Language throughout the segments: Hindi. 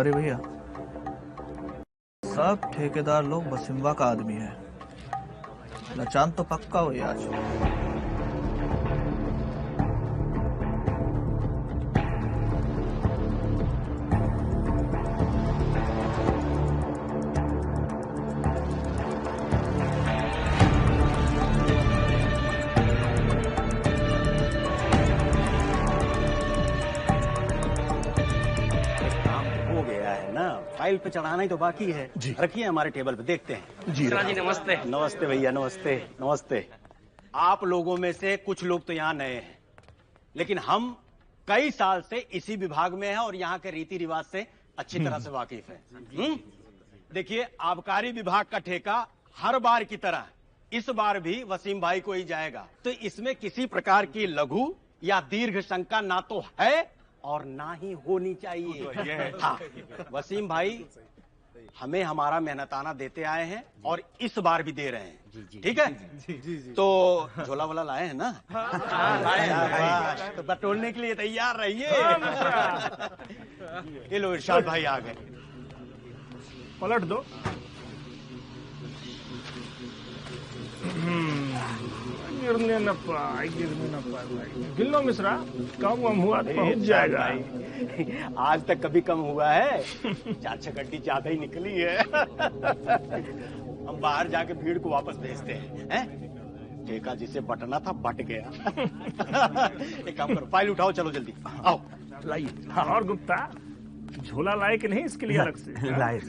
पटवारी भैया, सब ठेकेदार लोग बसिम्बा का आदमी है। नचान तो पक्का हुई आज। फाइल पे चढ़ाना ही तो बाकी है। रखिए हमारे टेबल पे, देखते हैं। जी नमस्ते। नमस्ते भैया, नमस्ते नमस्ते। आप लोगों में से कुछ लोग तो यहाँ नए हैं, लेकिन हम कई साल से इसी विभाग में हैं और यहाँ के रीति रिवाज से अच्छी तरह से वाकिफ हैं। देखिए, आबकारी विभाग का ठेका हर बार की तरह इस बार भी वसीम भाई को ही जाएगा, तो इसमें किसी प्रकार की लघु या दीर्घ शंका ना तो है और ना ही होनी चाहिए। हाँ, वसीम भाई हमें हमारा मेहनताना देते आए हैं और इस बार भी दे रहे हैं। ठीक है? तो झोला वोला लाए हैं ना? तो बटोरने के लिए तैयार रहिए। ये लो, इरशाद भाई आ गए। पलट दो। गिरने न पाए भाई। गिल्लो मिश्रा, कम हुआ तो पहुंच जाएगा। भाई आज तक कभी कम हुआ है? 4-6 गड्डी ज्यादा ही निकली है। हम बाहर जाके भीड़ को वापस भेजते हैं। ठेका जिसे बटना था बट गया। एक काम करो, फाइल उठाओ, चलो जल्दी आओ। लाइए। और गुप्ता, झोला लाए कि नहीं इसके लिए अलग से? लाए।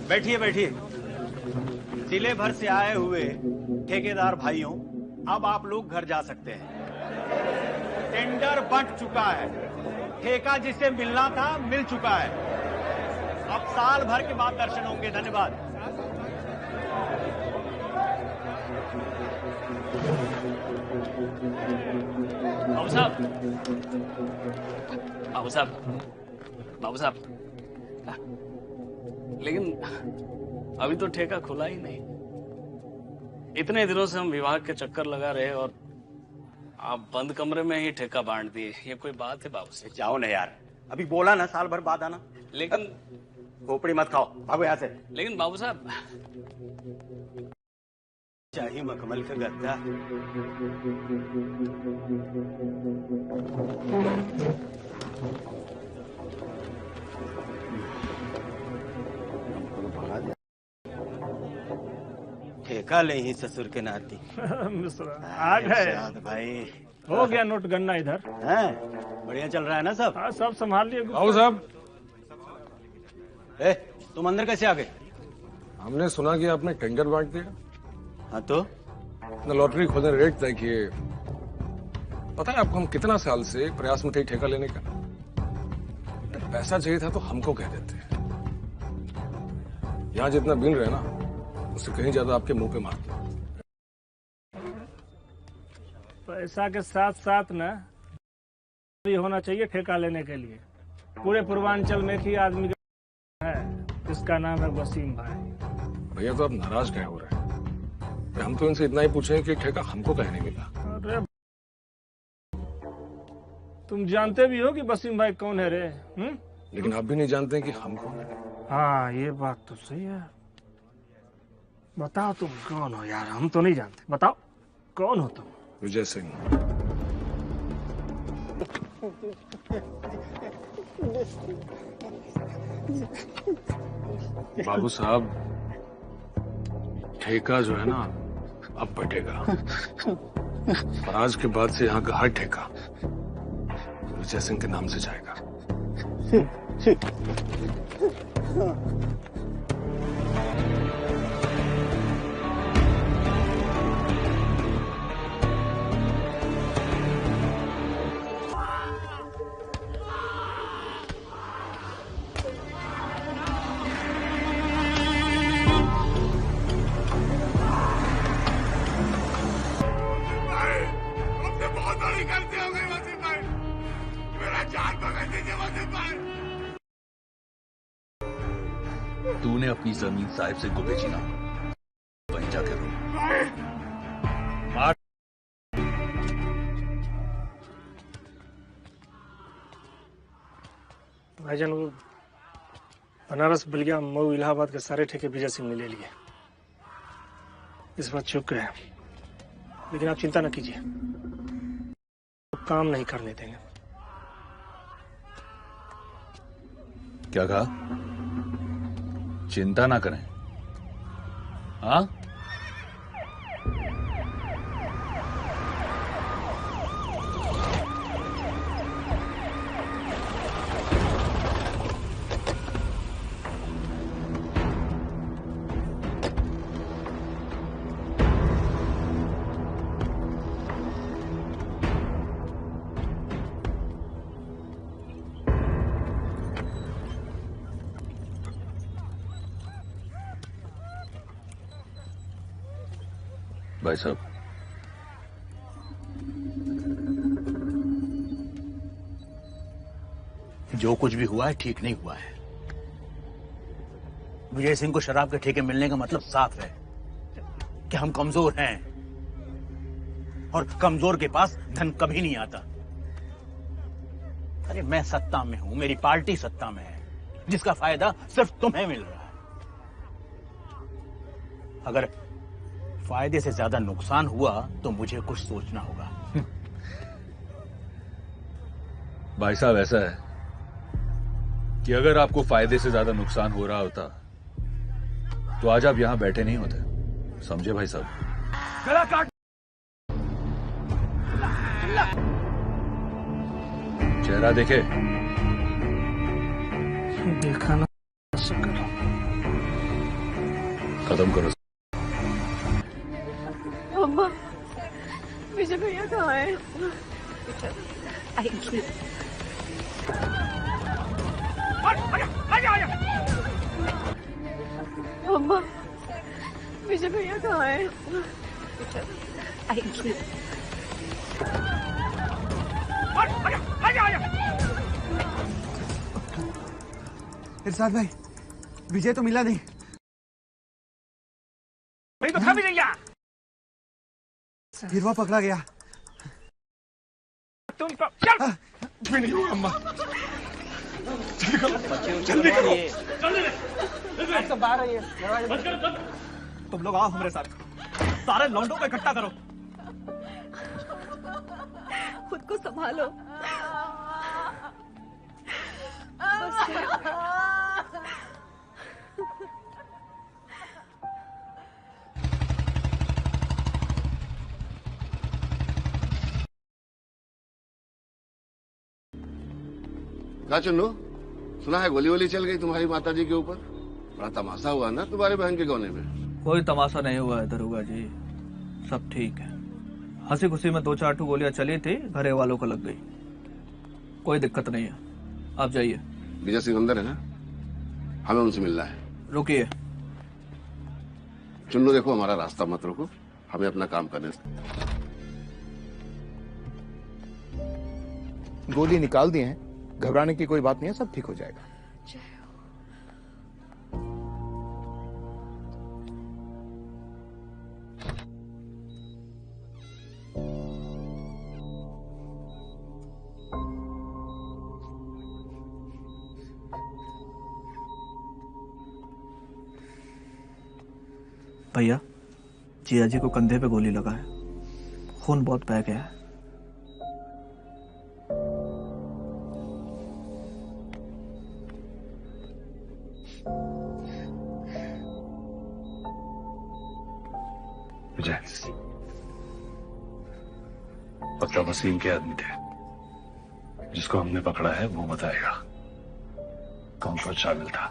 बैठिए बैठिए। जिले भर से आए हुए ठेकेदार भाइयों, अब आप लोग घर जा सकते हैं। टेंडर बंट चुका है, ठेका जिसे मिलना था मिल चुका है। अब साल भर के बाद दर्शन होंगे। धन्यवाद। बाबू साहब, लेकिन अभी तो ठेका खुला ही नहीं। इतने दिनों से हम विभाग के चक्कर लगा रहे और आप बंद कमरे में ही ठेका बांट दिए। ये कोई बात है बाबू साहब? जाओ ना यार, अभी बोला ना साल भर बाद आना। लेकिन खोपड़ी मत खाओ, भागो यहाँ से। लेकिन बाबू साहब, शाही मखमल का गद्दा। ठेका ले ही ससुर के नाती। मिश्रा आ गए भाई। हो गया नोट गन्ना इधर? बढ़िया चल रहा है ना सब? हाँ, सब संभाल लिए। बाबू साहब, तुम अंदर कैसे आ गए? हमने सुना कि आपने टेंडर बांट दिया। हाँ तो लॉटरी खोलने रेट तय किए। पता है आपको हम कितना साल से प्रयास में थे ठेका लेने का? पैसा चाहिए था तो हमको कह देते। यहाँ जितना बिल रहे ना, उससे कहीं ज्यादा आपके मुंह पे मारते। पैसा के साथ साथ ना भी होना चाहिए ठेका लेने के लिए। पूरे पूर्वांचल में एक ही आदमी है, जिसका नाम है वसीम भाई। भैया तो आप नाराज क्या हो रहे हैं? हम तो इनसे इतना ही पूछे कि ठेका हमको कहीं नहीं मिला। अरे तुम जानते भी हो कि वसीम भाई कौन है रे? लेकिन आप भी नहीं जानते कि हम कौन है। हाँ, ये बात तो सही है। बताओ तुम कौन हो यार? हम तो नहीं जानते। बताओ कौन हो तुम? विजय सिंह। बाबू साहब, ठेका जो है ना अब बटेगा, और आज के बाद से यहाँ का हर ठेका विजय सिंह के नाम से जाएगा। तूने अपनी जमीन साहिब से को बेची ना, वहीं जाके रो। भाईजान वो बनारस, बलिया, मऊ, इलाहाबाद के सारे ठेके विजय सिंह ने ले लिए। इस बात चूक गए, लेकिन आप चिंता न कीजिए, काम नहीं करने देंगे। क्या कहा? चिंता ना करें? हाँ, भाई साहब, जो कुछ भी हुआ है ठीक नहीं हुआ है। विजय सिंह को शराब के ठेके मिलने का मतलब साफ है कि हम कमजोर हैं, और कमजोर के पास धन कभी नहीं आता। अरे मैं सत्ता में हूं, मेरी पार्टी सत्ता में है, जिसका फायदा सिर्फ तुम्हें मिल रहा है। अगर फायदे से ज्यादा नुकसान हुआ तो मुझे कुछ सोचना होगा। भाई साहब, ऐसा है कि अगर आपको फायदे से ज्यादा नुकसान हो रहा होता तो आज आप यहां बैठे नहीं होते। समझे भाई साहब? गला काट। चेहरा देखे? देखा ना, खत्म करो। अम्मा, विजय भैया कहाँ है? आएंगे। अम्मा, विजय भैया कहाँ है? आएंगे। इरशाद भाई, विजय तो मिला नहीं। भाई तो था भी नहीं यहाँ। गिरवा पकड़ा गया। तुम तो चल। भी नहीं हुआ अम्मा। तुम लोग आओ हमारे साथ, सारे लौंडों को इकट्ठा करो। खुद को संभालो। क्या चुन्नू, सुना है गोली वोली चल गई तुम्हारी माताजी के ऊपर? बड़ा तमाशा हुआ ना तुम्हारे बहन के गौने में। कोई तमाशा नहीं हुआ है दरोगा जी, सब ठीक है। हंसी खुशी में 2-4 ठो गोलियां चली थी, घरे वालों को लग गई। कोई दिक्कत नहीं है, आप जाइए। विजय सिंह अंदर है ना? हमें उनसे मिलना है। रुकिए। चुन्नू देखो, हमारा रास्ता मत रोको, हमें अपना काम करने दो। गोली निकाल दिए हैं, घबराने की कोई बात नहीं है, सब ठीक हो जाएगा। भैया, जिया जी को कंधे पे गोली लगा है, खून बहुत बह गया है। विजय, पक्का वसीम के आदमी थे। जिसको हमने पकड़ा है वो बताएगा कौन सा शामिल था।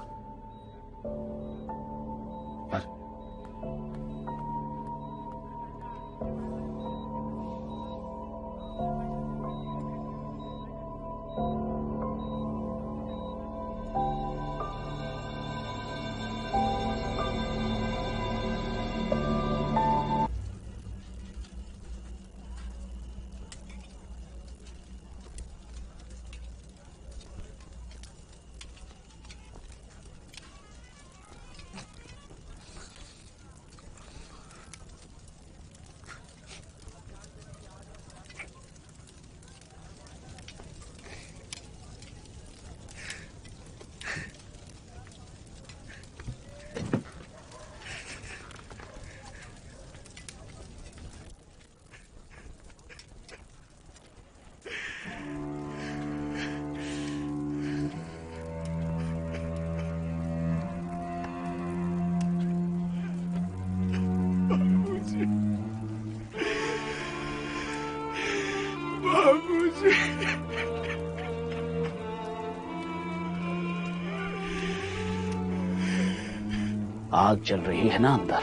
आग चल रही है ना अंदर,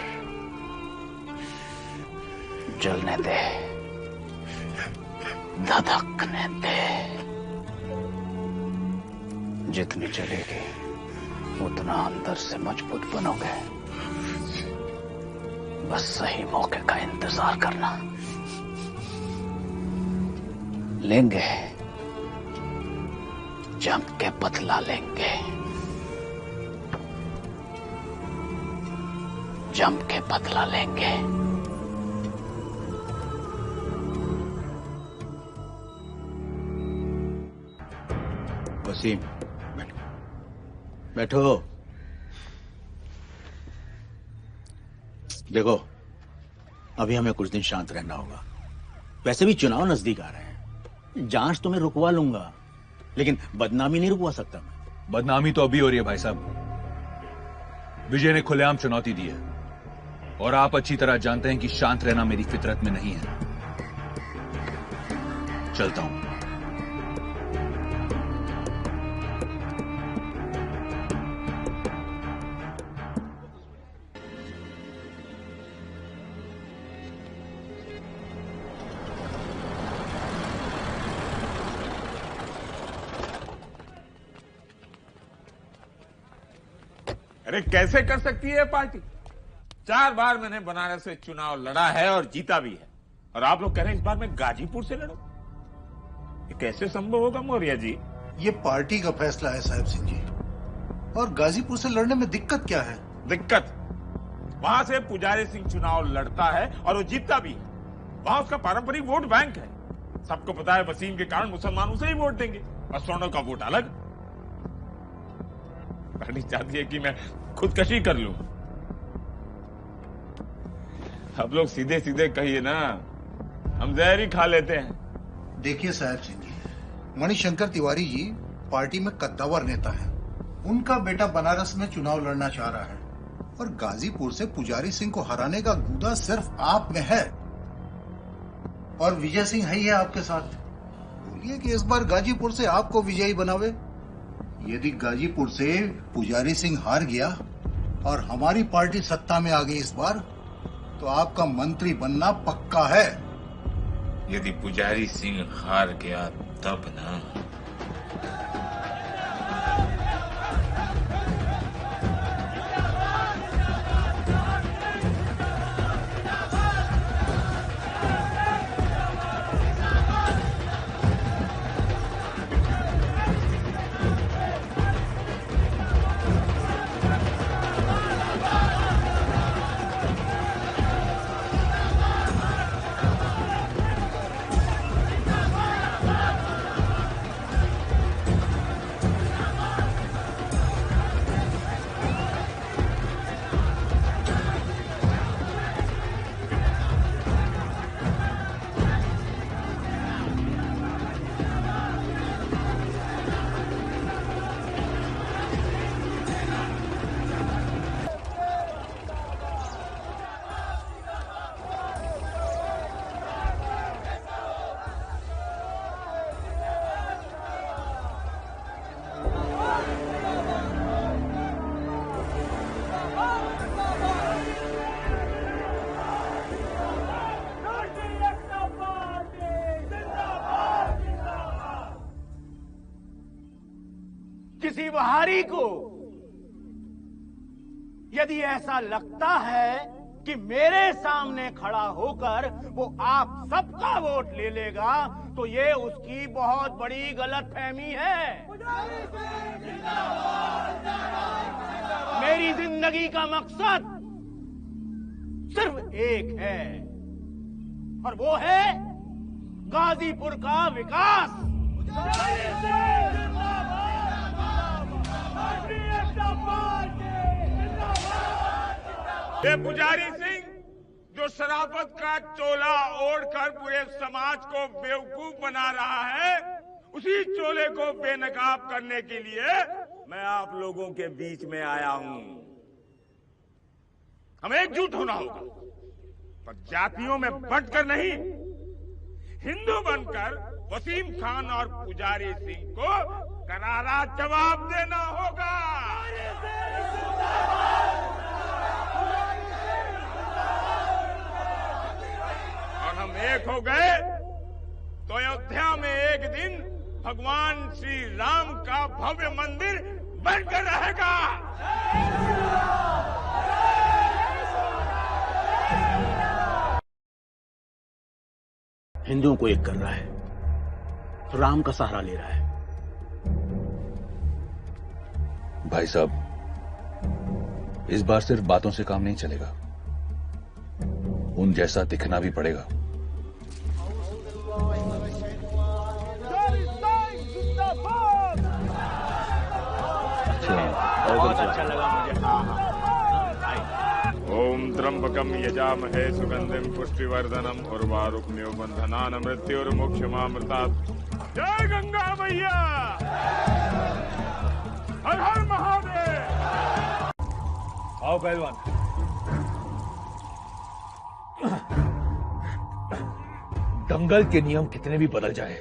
जलने दे, धधकने दे। जितनी जलेगी उतना अंदर से मजबूत बनोगे। बस सही मौके का इंतजार करना। लेंगे, जम के बदला लेंगे, जम के बदला लेंगे। वसीम, बैठो। देखो, अभी हमें कुछ दिन शांत रहना होगा। वैसे भी चुनाव नजदीक आ रहे हैं। जांच तो मैं रुकवा लूंगा, लेकिन बदनामी नहीं रुकवा सकता मैं। बदनामी तो अभी हो रही है भाई साहब। विजय ने खुलेआम चुनौती दी है और आप अच्छी तरह जानते हैं कि शांत रहना मेरी फितरत में नहीं है। चलता हूं। अरे कैसे कर सकती है पार्टी? 4 बार मैंने बनारस से चुनाव लड़ा है और जीता भी है, और आप लोग कह रहे हैं इस बार मैं गाजीपुर से लड़ूं? ये कैसे संभव होगा मौर्य जी? ये पार्टी का फैसला है साहब सिंह जी, और गाजीपुर से लड़ने में दिक्कत क्या है? दिक्कत वहां से पुजारी सिंह चुनाव लड़ता है और वो जीतता भी है। वहां उसका पारंपरिक वोट बैंक है। सबको पता है वसीम के कारण मुसलमान उसे ही वोट देंगे और सवर्णों का वोट अलग। पार्टी चाहती है कि मैं खुदकशी कर लूं। आप लोग सीधे सीधे कहिए ना, हम जहर ही खा लेते हैं। देखिए साहब सिंह जी, मणिशंकर तिवारी जी पार्टी में कद्दावर नेता है। उनका बेटा बनारस में चुनाव लड़ना चाह रहा है, और गाजीपुर से पुजारी सिंह को हराने का गूदा सिर्फ आप में है, और विजय सिंह है ही है आपके साथ। बोलिए कि इस बार गाजीपुर से आपको विजयी बनावे। यदि गाजीपुर से पुजारी सिंह हार गया और हमारी पार्टी सत्ता में आ गई इस बार, तो आपका मंत्री बनना पक्का है। यदि पुजारी सिंह हार गया तब ना। किसी बहारी को यदि ऐसा लगता है कि मेरे सामने खड़ा होकर वो आप सबका वोट ले लेगा, तो ये उसकी बहुत बड़ी गलतफहमी है। मेरी जिंदगी का मकसद सिर्फ एक है, और वो है गाजीपुर का विकास। ये पुजारी सिंह जो शराफत का चोला ओढ़कर पूरे समाज को बेवकूफ बना रहा है, उसी चोले को बेनकाब करने के लिए मैं आप लोगों के बीच में आया हूं। हमें एकजुट होना होगा, पर जातियों में बंटकर नहीं, हिंदू बनकर वसीम खान और पुजारी सिंह को करारा जवाब देना होगा। एक हो गए तो अयोध्या में एक दिन भगवान श्री राम का भव्य मंदिर बनकर रहेगा। हिंदुओं को एक कर रहा है, राम का सहारा ले रहा है। भाई साहब, इस बार सिर्फ बातों से काम नहीं चलेगा, उन जैसा दिखना भी पड़ेगा। बहुत अच्छा लगा मुझे। ओम त्र्यंबकम यजामहे सुगंधिम पुष्टिवर्धनम उर्वारुकमिव बंधनान मृत्युर्मुक्षमामृतात्। जय गंगा मैया, हर हर महादेव। आओ पहलवान। दंगल के नियम कितने भी बदल जाए,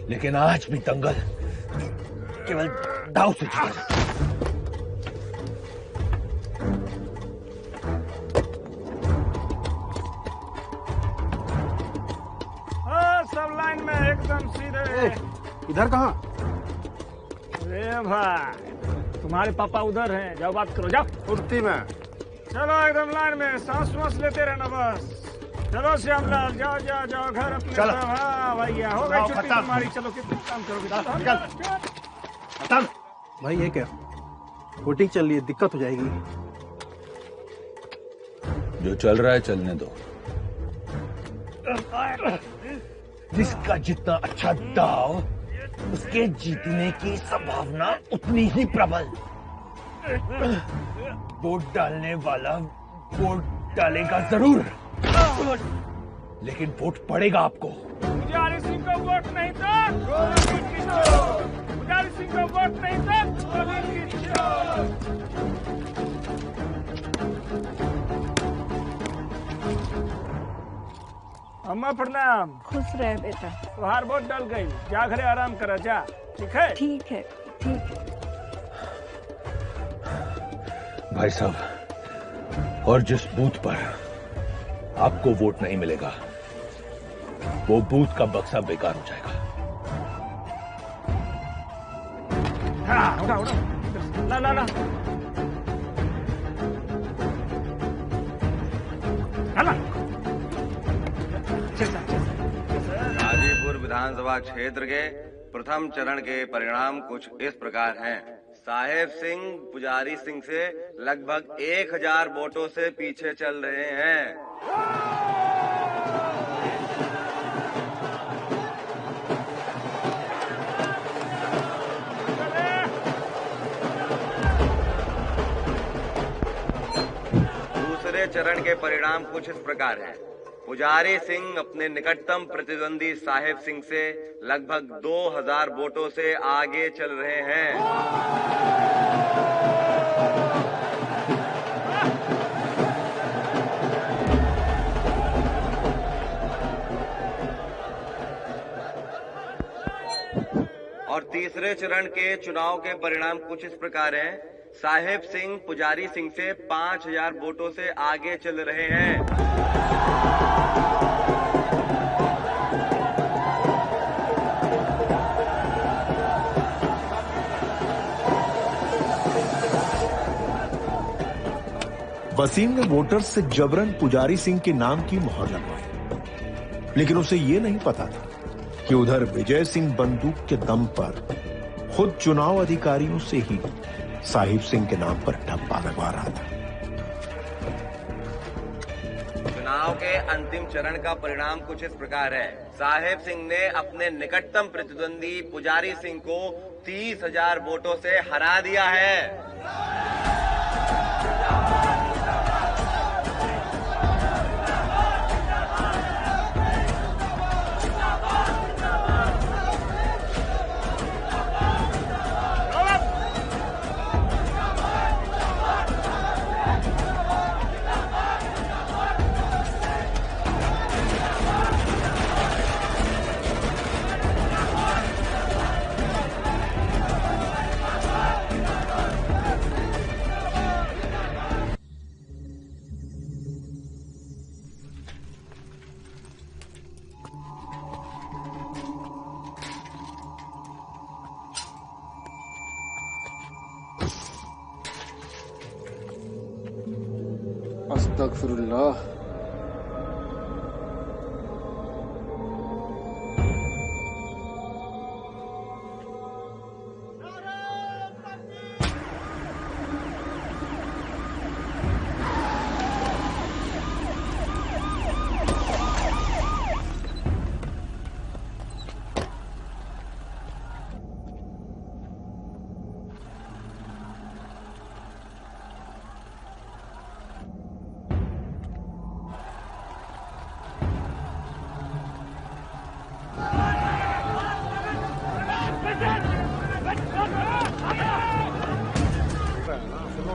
लेकिन आज भी दंगल केवल दाव से जीता जाता है। सब लाइन में एकदम सीधे। इधर कहाँ? अरे भाई, तुम्हारे पापा उधर हैं, जाओ बात करो, जाओ। कुर्ती में चलो एकदम लाइन में, सांस वास लेते रहना बस। चलो श्यामलाल, जाओ जाओ जाओ घर अपने। चलो। हाँ भैया, हो गई छुट्टी तुम्हारी। चलो कितने काम करोगे? भाई ये क्या, वोटिंग चल रही है, दिक्कत हो जाएगी। जो चल रहा है चलने दो। जिसका जितना अच्छा दाव, उसके जीतने की संभावना उतनी ही प्रबल। वोट डालने वाला वोट डालेगा जरूर, लेकिन वोट पड़ेगा आपको। पुजारी सिंह को वोट नहीं था, पुजारी सिंह को वोट नहीं था। अम्मा प्रणाम। खुश रहे बेटा। तुहार वोट डल गई, जा घरे आराम करा, जा। ठीक है? ठीक है, ठीक है। भाई साहब, और जिस बूथ पर आपको वोट नहीं मिलेगा, वो बूथ का बक्सा बेकार हो जाएगा। हाँ, उठा उठा, ला ला ला, ला। गाजीपुर विधानसभा क्षेत्र के प्रथम चरण के परिणाम कुछ इस प्रकार हैं। साहेब सिंह पुजारी सिंह से लगभग 1000 वोटों से पीछे चल रहे हैं। दूसरे चरण के परिणाम कुछ इस प्रकार हैं। पुजारी सिंह अपने निकटतम प्रतिद्वंदी साहेब सिंह से लगभग 2000 वोटों से आगे चल रहे हैं। और तीसरे चरण के चुनाव के परिणाम कुछ इस प्रकार हैं। साहेब सिंह पुजारी सिंह से 5000 वोटों से आगे चल रहे हैं। वसीम ने वोटर्स से जबरन पुजारी सिंह के नाम की मोहर लगवाई, लेकिन उसे ये नहीं पता था कि उधर विजय सिंह बंदूक के दम पर खुद चुनाव अधिकारियों से ही साहिब सिंह के नाम पर ठप्पा लगवा रहा था। चुनाव के अंतिम चरण का परिणाम कुछ इस प्रकार है। साहेब सिंह ने अपने निकटतम प्रतिद्वंदी पुजारी सिंह को 30,000 वोटों से हरा दिया है। अस्तगफिरुल्लाह।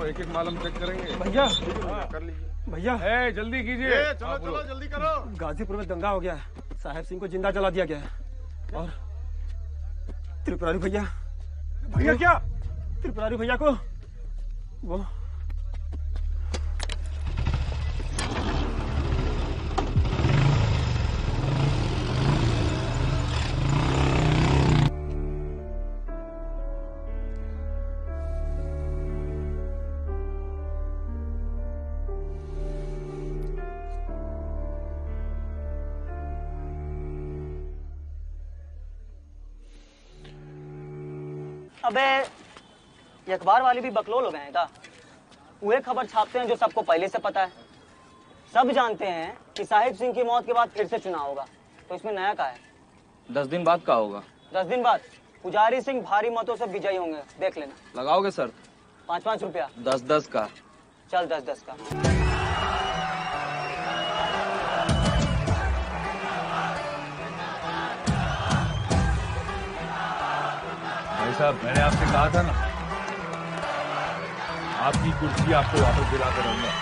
एक एक मालूम चेक करेंगे भैया। कर लीजिए भैया जल्दी कीजिए। चलो चलो जल्दी करो। गाजीपुर में दंगा हो गया है, साहेब सिंह को जिंदा जला दिया गया है और त्रिपुरारी भैया भैया क्या त्रिपुरारी भैया को वो अबे ये अखबार वाले भी बकलोल हो गए हैं का? वो खबर छापते हैं जो सबको पहले से पता है। सब जानते हैं कि साहिब सिंह की मौत के बाद फिर से चुनाव होगा, तो इसमें नया क्या है? 10 दिन बाद का होगा? 10 दिन बाद पुजारी सिंह भारी मतों से विजयी होंगे, देख लेना। लगाओगे सर? 5-5 रुपया। 10-10 का। चल 10-10 का। भाई साहब, मैंने आपसे कहा था ना, आपकी कुर्सी आपको वापस दिला कर रहूंगा।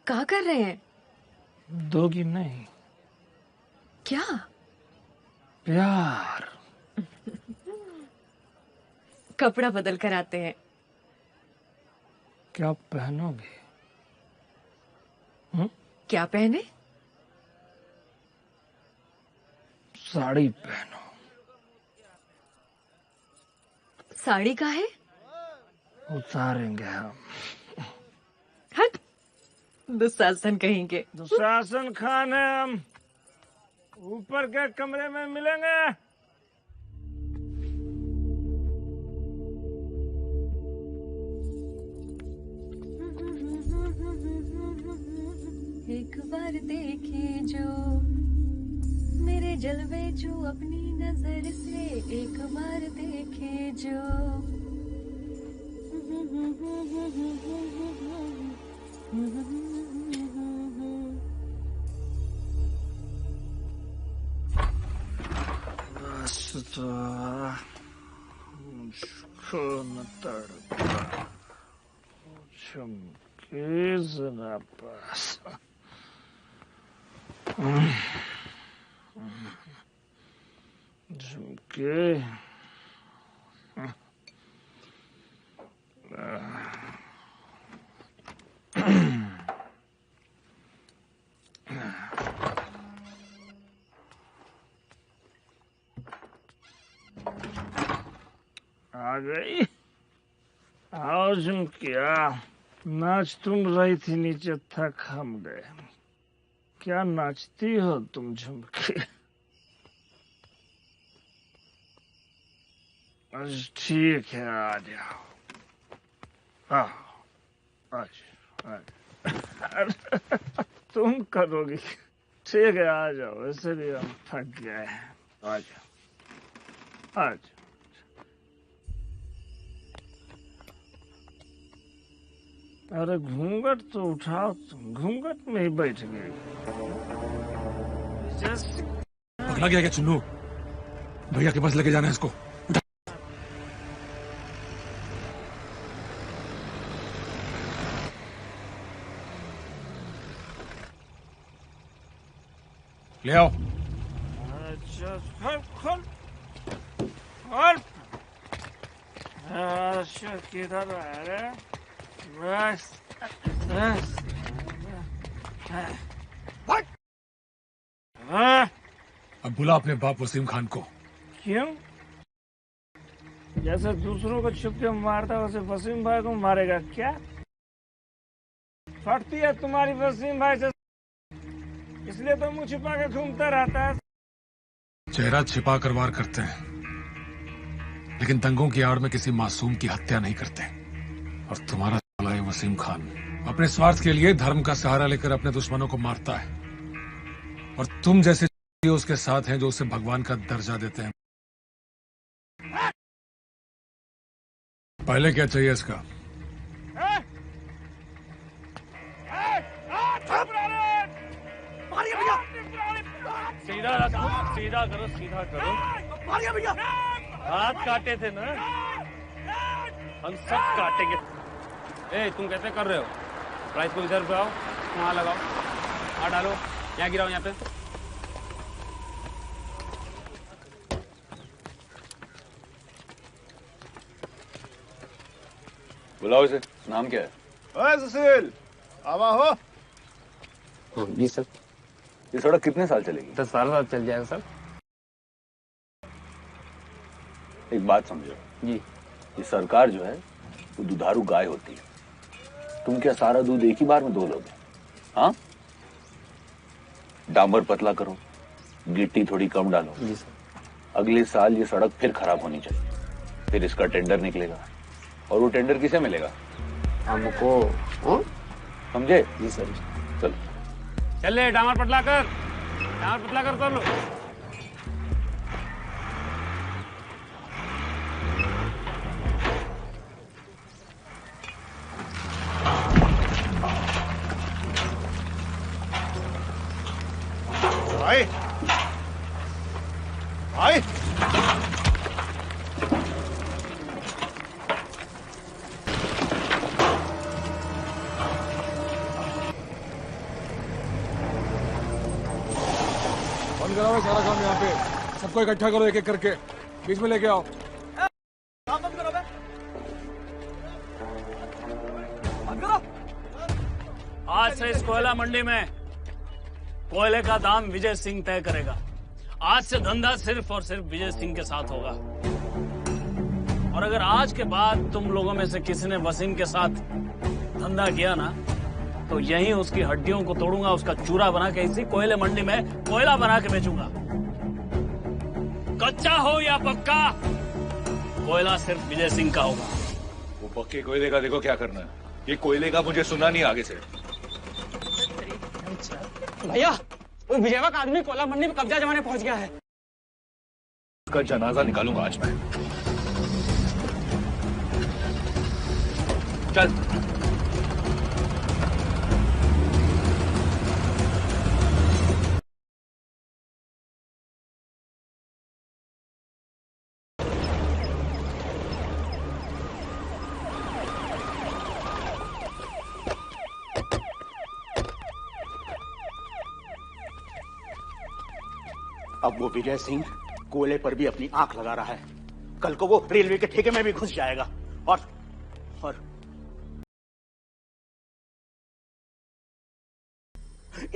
क्या कर रहे हैं? दोगी नहीं? क्या? प्यार। कपड़ा बदल कर आते हैं। क्या पहनोगे? क्या पहने? साड़ी पहनो। साड़ी का है? उतारेंगे हम। हट, दुशासन कहेंगे। दुशासन खान है हम। ऊपर के कमरे में मिलेंगे। एक बार देखे जो मेरे जलवे जो अपनी नजर से, एक बार देखे जो मुझको न तड़पा, चमके जरा पास। झुमके आ गई। आओ झुमकिया, नाच तुम रही थी नीचे, थक हम गए। क्या नाचती हो तुम झुमकी? आज ठीक है, आ जाओ। आज तुम करोगी? ठीक है, आ जाओ। वैसे भी हम थक गए हैं। आ जाओ, आ जाओ। अरे घूंघट तो उठाओ, तुम घूंघट में ही बैठ गए। पकड़ा गया क्या चुन्नू? भैया के पास लेके जाना है इसको। ले आओ। अच्छा, खोल खोल खोल। किधर है रे? बस बस अब बुला अपने बाप वसीम खान को। क्यों? जैसे दूसरों को छुप के मारता वैसे वसीम भाई को मारेगा क्या? फटती है तुम्हारी वसीम भाई से, इसलिए तो मुंह छिपा के घूमता रहता है। चेहरा छिपा कर वार करते हैं, लेकिन दंगों की आड़ में किसी मासूम की हत्या नहीं करते। और तुम्हारा साला ये वसीम खान अपने स्वार्थ के लिए धर्म का सहारा लेकर अपने दुश्मनों को मारता है, और तुम जैसे उसके साथ हैं जो उसे भगवान का दर्जा देते हैं। पहले क्या चाहिए इसका? सीधा करो, सीधा करो। भैया हाथ काटे थे ना, हम सब काटेंगे। ए, तुम कैसे कर रहे हो? प्राइस को इधर पे आओ, वहां लगाओ, वहां डालो, यहाँ गिराओ, यहाँ पे। बुलाओ इसे। नाम क्या है? ओए सुशील, आवा हो। जी सर। ये सड़क कितने साल चलेगी? 10 साल चल जाएगा सर। एक बात समझो जी, ये सरकार जो है वो दुधारू गाय होती है। तुम क्या सारा दूध एक ही बार में दो लोगे? हाँ, डामर पतला करो, गिट्टी थोड़ी कम डालो। जी सर। अगले साल ये सड़क फिर खराब होनी चाहिए, फिर इसका टेंडर निकलेगा, और वो टेंडर किसे मिलेगा? हमको। समझे? जी सर। चलो चल, डामर पतला कर, डामर पतला कर कर लो। भाई भाई बंद कराओ सारा काम यहाँ पे। सबको इकट्ठा करो एक एक करके, बीच में लेके आओ। आज से इस कोयला मंडी में कोयले का दाम विजय सिंह तय करेगा। आज से धंधा सिर्फ और सिर्फ विजय सिंह के साथ होगा। और अगर आज के बाद तुम लोगों में से किसी ने वसीम के साथ धंधा किया ना, तो यहीं उसकी हड्डियों को तोड़ूंगा, उसका चूरा बना के इसी कोयले मंडी में कोयला बना के बेचूंगा। कच्चा हो या पक्का, कोयला सिर्फ विजय सिंह का होगा। वो पक्के कोयले का देखो क्या करना है। ये कोयले का मुझे सुना नहीं आगे से। भैया, वो विजयवा का आदमी कोयला मंडी में कब्जा जमाने पहुंच गया है। उसका जनाजा निकालूंगा आज मैं। चल। अब वो विजय सिंह कोयले पर भी अपनी आंख लगा रहा है। कल को वो रेलवे के ठेके में भी घुस जाएगा। और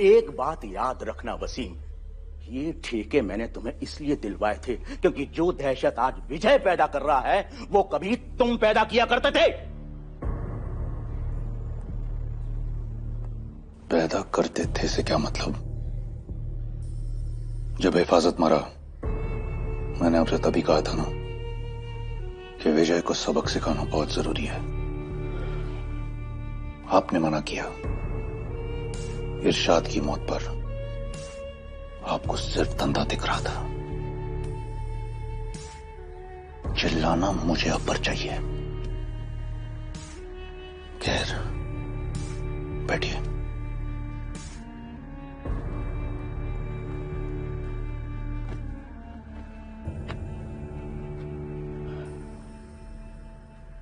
एक बात याद रखना वसीम, ये ठेके मैंने तुम्हें इसलिए दिलवाए थे क्योंकि जो दहशत आज विजय पैदा कर रहा है वो कभी तुम पैदा किया करते थे। पैदा करते थे से क्या मतलब? जब हिफाजत मरा, मैंने आपसे तभी कहा था ना कि विजय को सबक सिखाना बहुत जरूरी है। आपने मना किया। इरशाद की मौत पर आपको सिर्फ धंधा दिख रहा था। चिल्लाना मुझे अब पर चाहिए। खैर, बैठिए।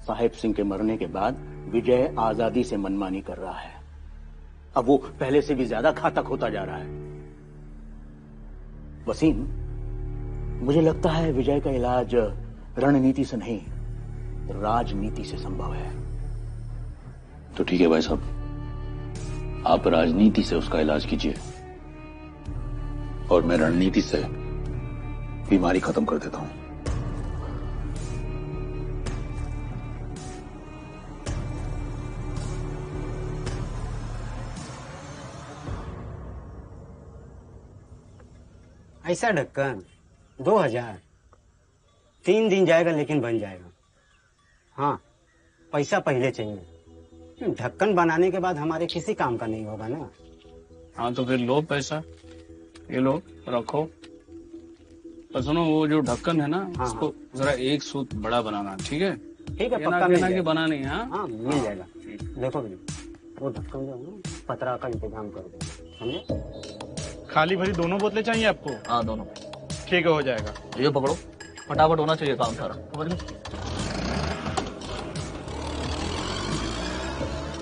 साहेब सिंह के मरने के बाद विजय आजादी से मनमानी कर रहा है। अब वो पहले से भी ज्यादा घातक होता जा रहा है। वसीम, मुझे लगता है विजय का इलाज रणनीति से नहीं राजनीति से संभव है। तो ठीक है भाई साहब, आप राजनीति से उसका इलाज कीजिए और मैं रणनीति से बीमारी खत्म कर देता हूं। ऐसा ढक्कन 2000 3 दिन जाएगा लेकिन बन जाएगा। हाँ, पैसा पहले चाहिए। ढक्कन बनाने के बाद हमारे किसी काम का नहीं होगा ना। हाँ तो फिर लो पैसा, ये लो रखो। पर सुनो, वो जो ढक्कन है ना, हाँ, उसको जरा एक सूत बड़ा बनाना, ठीक है? ठीक है, ये ना पक्का मिल कहना कि जाएगा। बना नहीं। हाँ हाँ, मिल जाएगा। देखो भैया, वो ढक्कन जो है ना, पतरा का इंतजाम कर दो, समझे? खाली भरी दोनों बोतलें चाहिए आपको? हाँ दोनों। ठीक है, हो जाएगा। ये पकड़ो, फटाफट होना चाहिए काम सारा, समझ लो।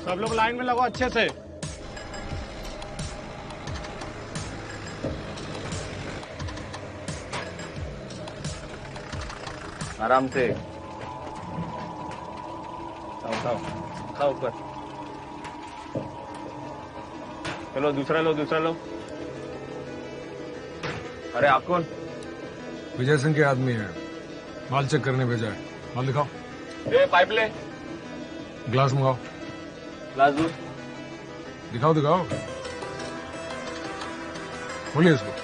सब लोग लाइन में लगो अच्छे से। आराम से खाओ ऊपर। चलो दूसरा लो, दूसरा लो। अरे आप कौन? विजय सिंह के आदमी है, माल चेक करने भेजा है। माल दिखाओ। ए, पाइप ले। ग्लास मंगाओ। ग्लास दो। दिखाओ दिखाओ, बोलिए इसको।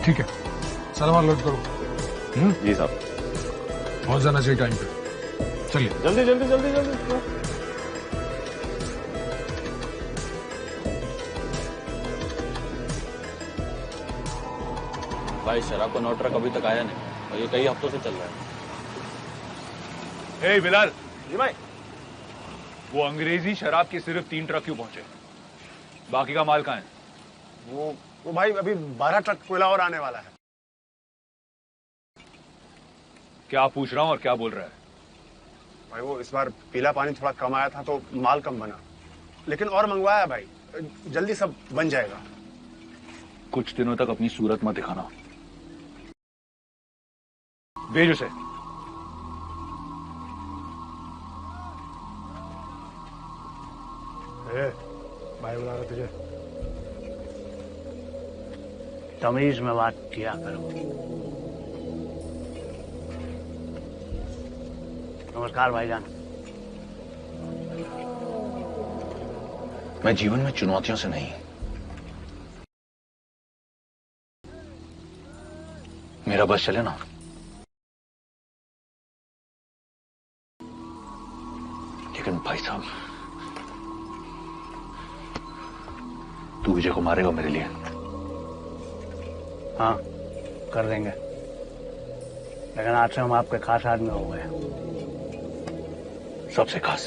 ठीक है, सारा माल लोड करो। जी साहब। पहुंच जाना चाहिए टाइम पे। चलिए जल्दी जल्दी जल्दी जल्दी। भाई, शराब का नौ ट्रक अभी तक आया नहीं और ये कई हफ्तों से चल रहा है। ए बिलाल। जी भाई। वो अंग्रेजी शराब के सिर्फ 3 ट्रक क्यों पहुंचे? बाकी का माल कहाँ है? वो भाई अभी 12 ट्रक कोयला और आने वाला है। क्या पूछ रहा हूँ और क्या बोल रहा है? भाई वो इस बार पीला पानी थोड़ा कम आया था तो माल कम बना, लेकिन और मंगवाया भाई, जल्दी सब बन जाएगा। कुछ दिनों तक अपनी सूरत मत दिखाना। भेज उसे। भाई बुला रहा तुझे। तमीज में बात किया करो। नमस्कार भाईजान। मैं जीवन में चुनौतियों से नहीं, मेरा बस चले ना। लेकिन भाई साहब, तू विजय को मारेगा मेरे लिए? हाँ, कर देंगे, लेकिन आज से हम आपके खास आदमी हो गए। सबसे खास।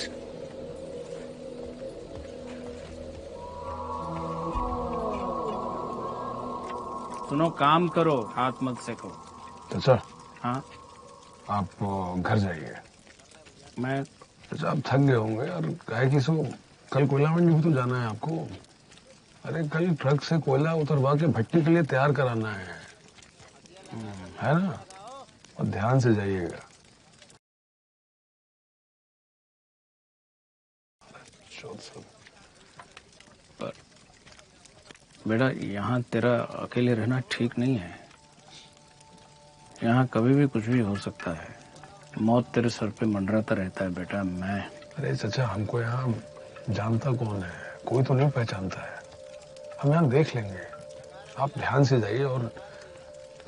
सुनो, काम करो, हाथ मत सेको। तो सर, हाँ आप घर जाइए। मैं अच्छा, आप थक गए होंगे और काहे की सो कल कोयला मंडी भी तो जाना है आपको। अरे कल ट्रक से कोयला उतरवा के भट्टी के लिए तैयार कराना है ना? और ध्यान से जाइएगा। बेटा, यहाँ तेरा अकेले रहना ठीक नहीं है। यहाँ कभी भी कुछ भी हो सकता है। मौत तेरे सर पे मंडराता रहता है बेटा। मैं अरे चाचा, हमको यहाँ जानता कौन है? कोई तो नहीं पहचानता है। हम यहाँ देख लेंगे। आप ध्यान से जाइए और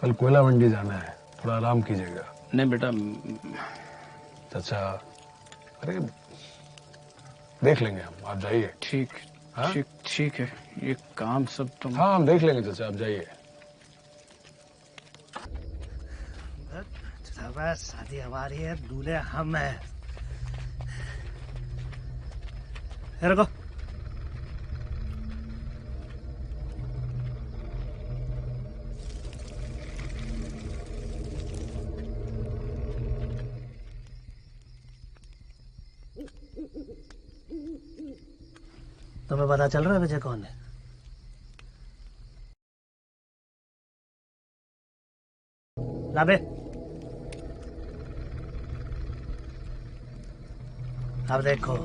कल कोयला मंडी जाना है, थोड़ा आराम कीजिएगा। नहीं बेटा। चाचा, अरे देख लेंगे हम, आप जाइए। ठीक ठीक ठीक है, ये काम सब तुम। हाँ, हम देख लेंगे चाचा, आप जाइए। शादी हमारी है, दूल्हे हम हैं। रुको, तुम्हें पता चल रहा है विजय कौन है? लाबे, अब देखो।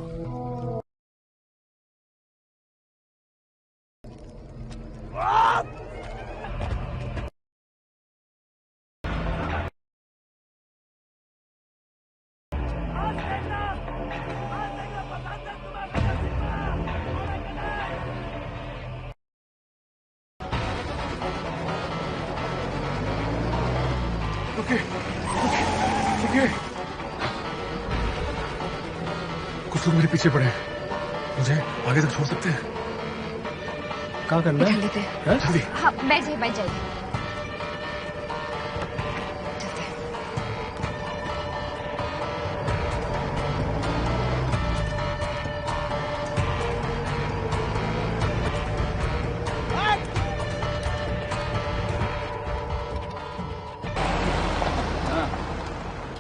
कुछ लोग मेरे पीछे पड़े हैं। मुझे आगे तक छोड़ सकते हैं? क्या करना है? लेते हैं। जल्दी। हाँ, बैठ जाइए बैठ जाइए।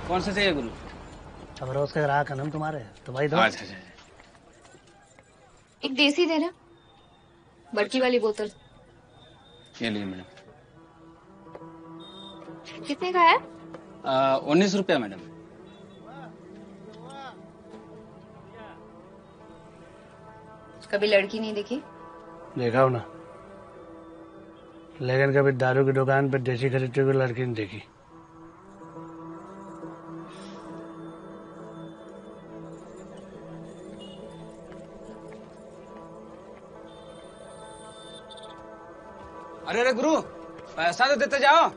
कौन से चाहिए गुरु? अब रोज का ग्राहक है ना तुम्हारे, तो भाई दो। अच्छा। एक देसी देना, बड़की वाली बोतल। ये लीजिए मैडम। कितने का है? 19 रुपया मैडम। कभी लड़की नहीं देखी? देखा हो ना, लेकिन कभी दारू की दुकान पर देसी खरीदते हुए लड़की नहीं देखी। अरे गुरु, पैसा तो देते जाओ।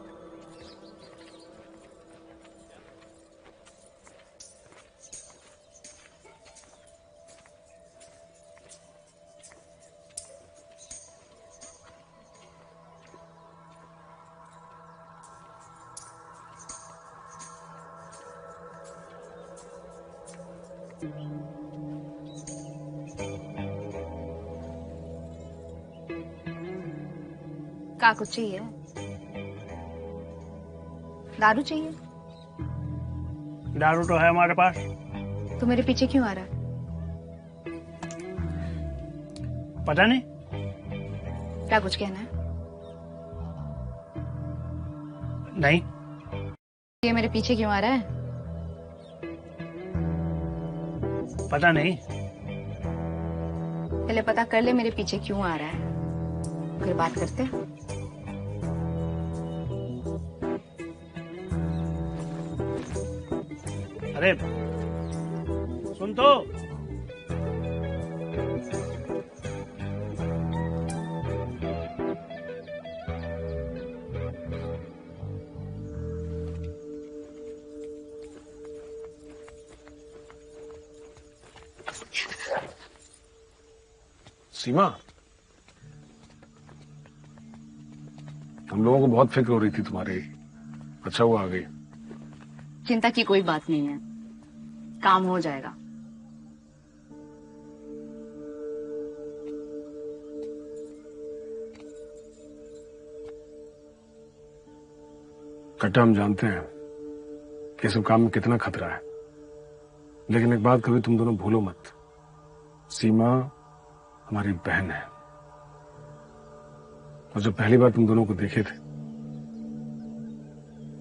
क्या कुछ चाहिए? दारू चाहिए? दारू तो है हमारे पास। तो मेरे पीछे क्यों आ रहा है? पता नहीं। क्या कुछ कहना है? नहीं। ये मेरे पीछे क्यों आ रहा है? पता नहीं। पहले पता कर ले मेरे पीछे क्यों आ रहा है, फिर बात करते हैं। अरे सुन तो। सीमा, हम लोगों को बहुत फिक्र हो रही थी तुम्हारी। अच्छा हुआ आ गई। चिंता की कोई बात नहीं है, काम हो जाएगा। कट्टा, हम जानते हैं कि सब काम में कितना खतरा है, लेकिन एक बात कभी तुम दोनों भूलो मत, सीमा हमारी बहन है। और जब पहली बार तुम दोनों को देखे थे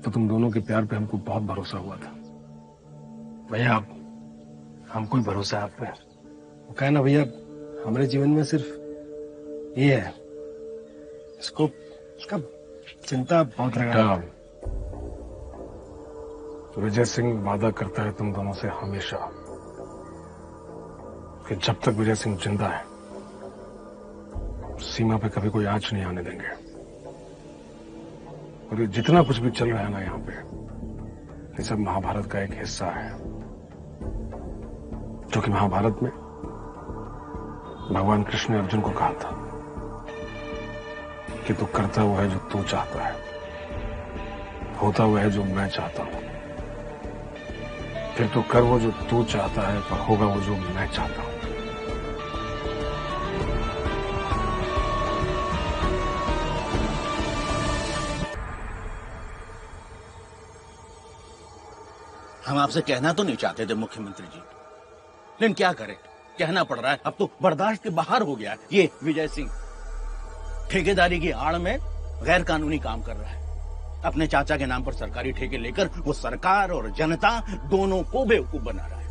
तो तुम दोनों के प्यार पे हमको बहुत भरोसा हुआ था। भैया हमको ही भरोसा है आप पे। वो कहे ना भैया, हमारे जीवन में सिर्फ ये है, इसको उसका चिंता बहुत रहेगा। तो विजय सिंह वादा करता है तुम दोनों से हमेशा कि जब तक विजय सिंह जिंदा है सीमा पे कभी कोई आंच नहीं आने देंगे। और ये जितना कुछ भी चल रहा है ना यहाँ पे, ये सब महाभारत का एक हिस्सा है, जो कि महाभारत में भगवान कृष्ण ने अर्जुन को कहा था कि तू करता हुआ है जो तू चाहता है, होता हुआ है जो मैं चाहता हूं, फिर तू कर वो जो तू चाहता है, पर होगा वो जो मैं चाहता हूं। हम आपसे कहना तो नहीं चाहते थे मुख्यमंत्री जी, लेकिन क्या करें, कहना पड़ रहा है, अब तो बर्दाश्त के बाहर हो गया है। ये विजय सिंह ठेकेदारी की आड़ में गैर कानूनी काम कर रहा है। अपने चाचा के नाम पर सरकारी ठेके लेकर वो सरकार और जनता दोनों को बेवकूफ बना रहा है।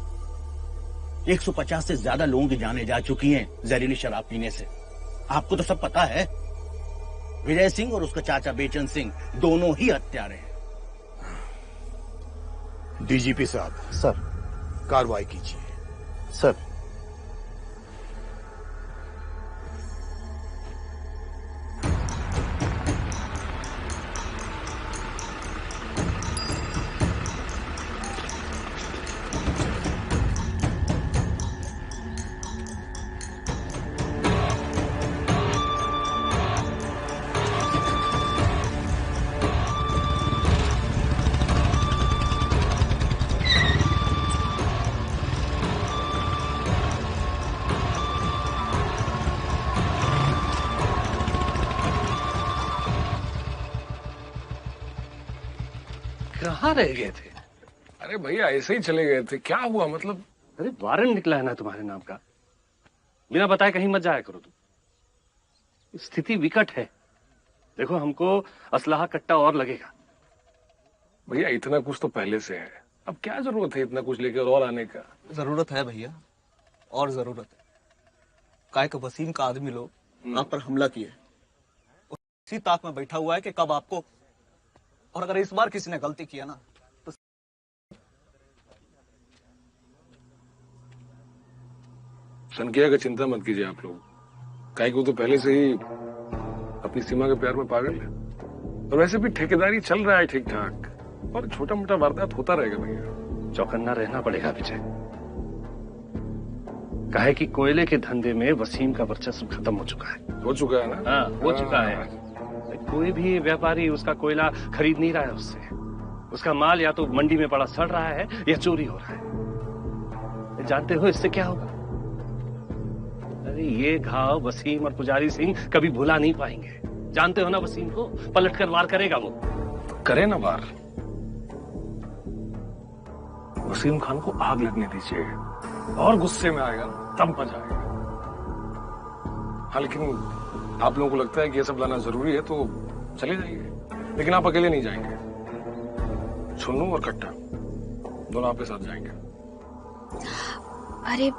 150 से ज्यादा लोगों की जानें जा चुकी हैं जहरीली शराब पीने से। आपको तो सब पता है। विजय सिंह और उसका चाचा बेचन सिंह दोनों ही हत्यारे हैं। डीजीपी साहब, सर, कार्रवाई कीजिए। सर, कहाँ रह गए थे? अरे भैया ऐसे ही चले गए थे, क्या हुआ मतलब? अरे वारंट निकला है ना तुम्हारे नाम का, बिना बताए कहीं मत जाया करो तुम। स्थिति विकट है, देखो हमको असलाहा कट्टा और लगेगा। भैया इतना कुछ तो पहले से है, अब क्या जरूरत है इतना कुछ लेकर और आने का? जरूरत है भैया, और जरूरत है। काय का वसीम का आदमी लोग आप पर हमला किए, इसी ताक में बैठा हुआ है कि कब आपको, और अगर इस बार किसी ने गलती किया ना तो संख्या का चिंता मत कीजिए आप लोग, काय को तो पहले से ही अपनी सीमा के प्यार में पागल है। और वैसे भी ठेकेदारी चल रहा है ठीक ठाक, और छोटा मोटा वारदात होता रहेगा भैया। चौकन्ना रहना पड़ेगा विजय, काहे कि कोयले के धंधे में वसीम का वर्चस्व खत्म हो चुका है। हो चुका है ना? हाँ, हो चुका है। कोई भी व्यापारी उसका कोयला खरीद नहीं रहा है उससे। उसका माल या तो मंडी में पड़ा सड़ रहा है या चोरी हो रहा है। जानते हो इससे क्या होगा? अरे ये घाव वसीम और पुजारी सिंह कभी भुला नहीं पाएंगे। जानते हो ना वसीम को, पलट कर वार करेगा वो। करे ना वार, वसीम खान को आग लगने दीजिए, और गुस्से में आएगा तब मजा आएगा। हाँ लेकिन आप लोगों को लगता है कि ये सब लाना जरूरी है तो चले जाइए, लेकिन आप अकेले नहीं जाएंगे। छुन्नू और कट्टा दोनों आपके साथ जाएंगे। अरे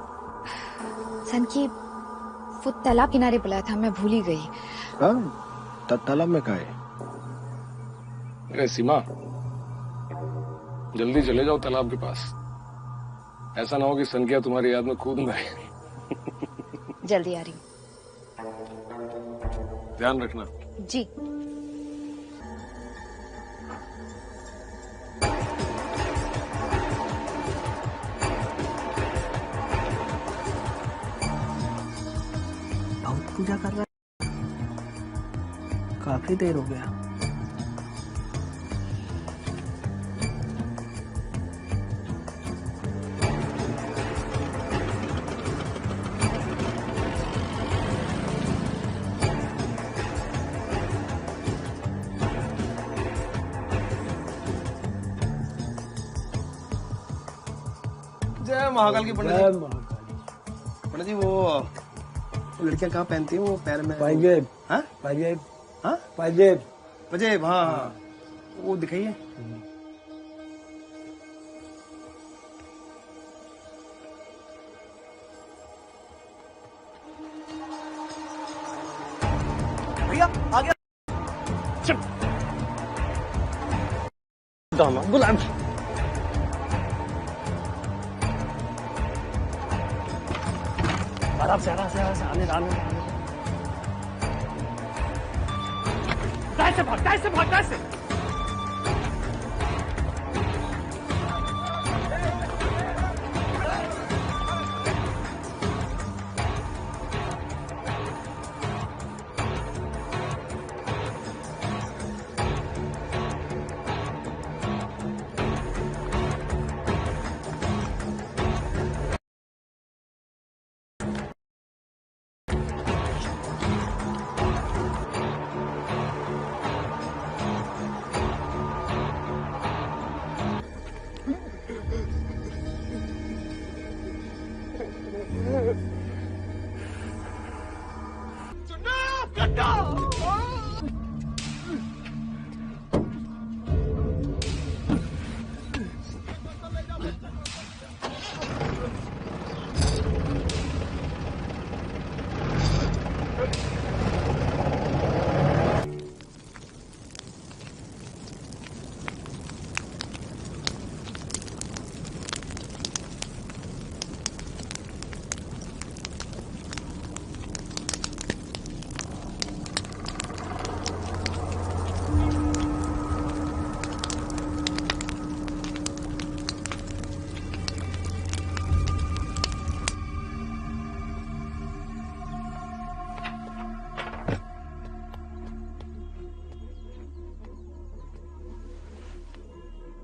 सनकी, वो तालाब किनारे बुलाया था, मैं भूल ही गई। तालाब में कहा है? सीमा, जल्दी चले जाओ तालाब के पास, ऐसा ना हो कि संख्या तुम्हारी याद में कूद जाए। जल्दी आ रही हूँ। ध्यान रखना जी। बहुत पूजा कर रहा है, काफी देर हो गया। जय महाकाल की पंडित जी। पंडित जी वो लड़कियां कहाँ पहनती हैं वो पैर में? पाजेब। हाँ पाजेब। हाँ पाजेब। पाजेब, हाँ हाँ, वो दिखाइए। भैया आ गया। दामा बुला। आराम से आराम से आराम से, आने आने से भाग, से भाग, से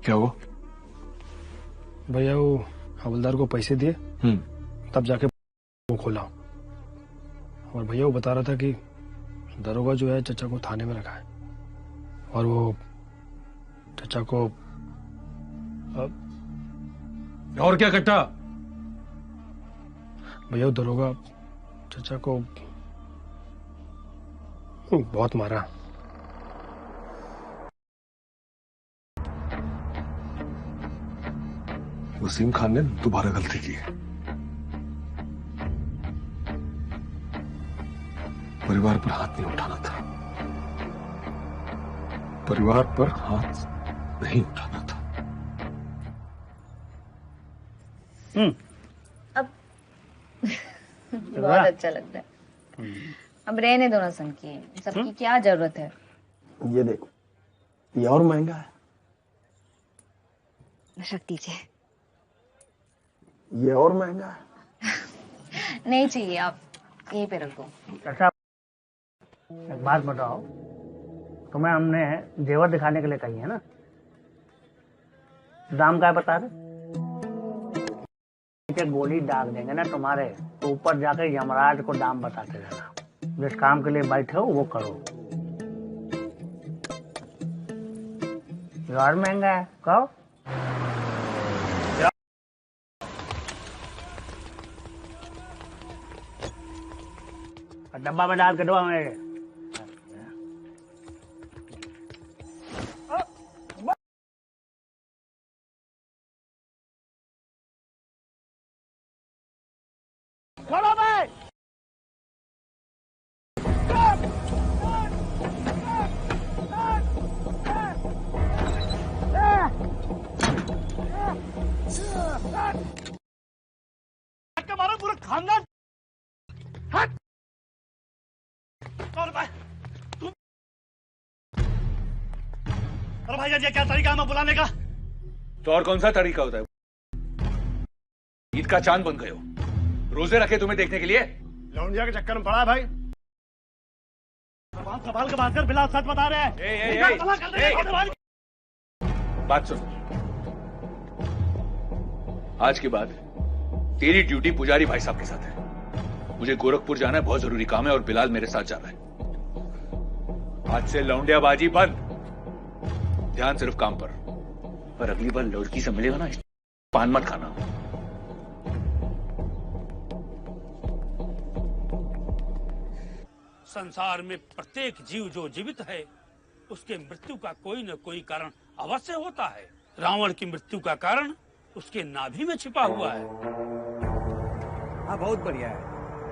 क्या हुआ? भैया वो हवलदार को पैसे दिए, तब जाके वो खोला। और भैया वो बता रहा था कि दरोगा जो है चचा को थाने में रखा है, और वो चचा को और क्या कट्टा? भैया वो दरोगा चचा को बहुत मारा। वसीम खान ने दोबारा गलती की है। परिवार पर हाथ नहीं उठाना था, परिवार पर हाथ नहीं उठाना था। अब बहुत अच्छा लगता है। अब रहने दो ना सनकी, सबकी क्या जरूरत है। ये देखो, ये और महंगा है। रख दीजिए। ये और महंगा है। नहीं चाहिए, आप यहीं पे रख दो। अच्छा एक बात बताओ, तुम्हें हमने जेवर दिखाने के लिए कही है ना, दाम क्या बता रहे? गोली डाल देंगे ना तुम्हारे, तो ऊपर जाकर यमराज को दाम बताते रहना। जिस काम के लिए बैठे हो वो करो। ये और महंगा है, कहो। डब्बा में डाल के दो हमें। छोड़ो भाई। हमारा पूरा खानदान और भाई तुम, अरे भाईजान ये क्या तरीका है हमें बुलाने का? तो और कौन सा तरीका होता है? ईद का चांद बन गए हो, रोजे रखे तुम्हें देखने के लिए। लौंडिया के चक्कर में पड़ा है भाई। सवाल के बात कर, बिला सच बता रहे हैं। बात सुन, आज के बाद तेरी ड्यूटी पुजारी भाई साहब के साथ है। मुझे गोरखपुर जाना है, बहुत जरूरी काम है, और बिलाल मेरे साथ जा रहा है। आज से लौंडियाबाजी बंद, ध्यान सिर्फ काम पर। और अगली बार लड़की से मिलेगा ना, पान मत खाना। संसार में प्रत्येक जीव जो जीवित है, उसके मृत्यु का कोई न कोई कारण अवश्य होता है। रावण की मृत्यु का कारण उसके नाभि में छिपा हुआ है। हाँ, बहुत बढ़िया है।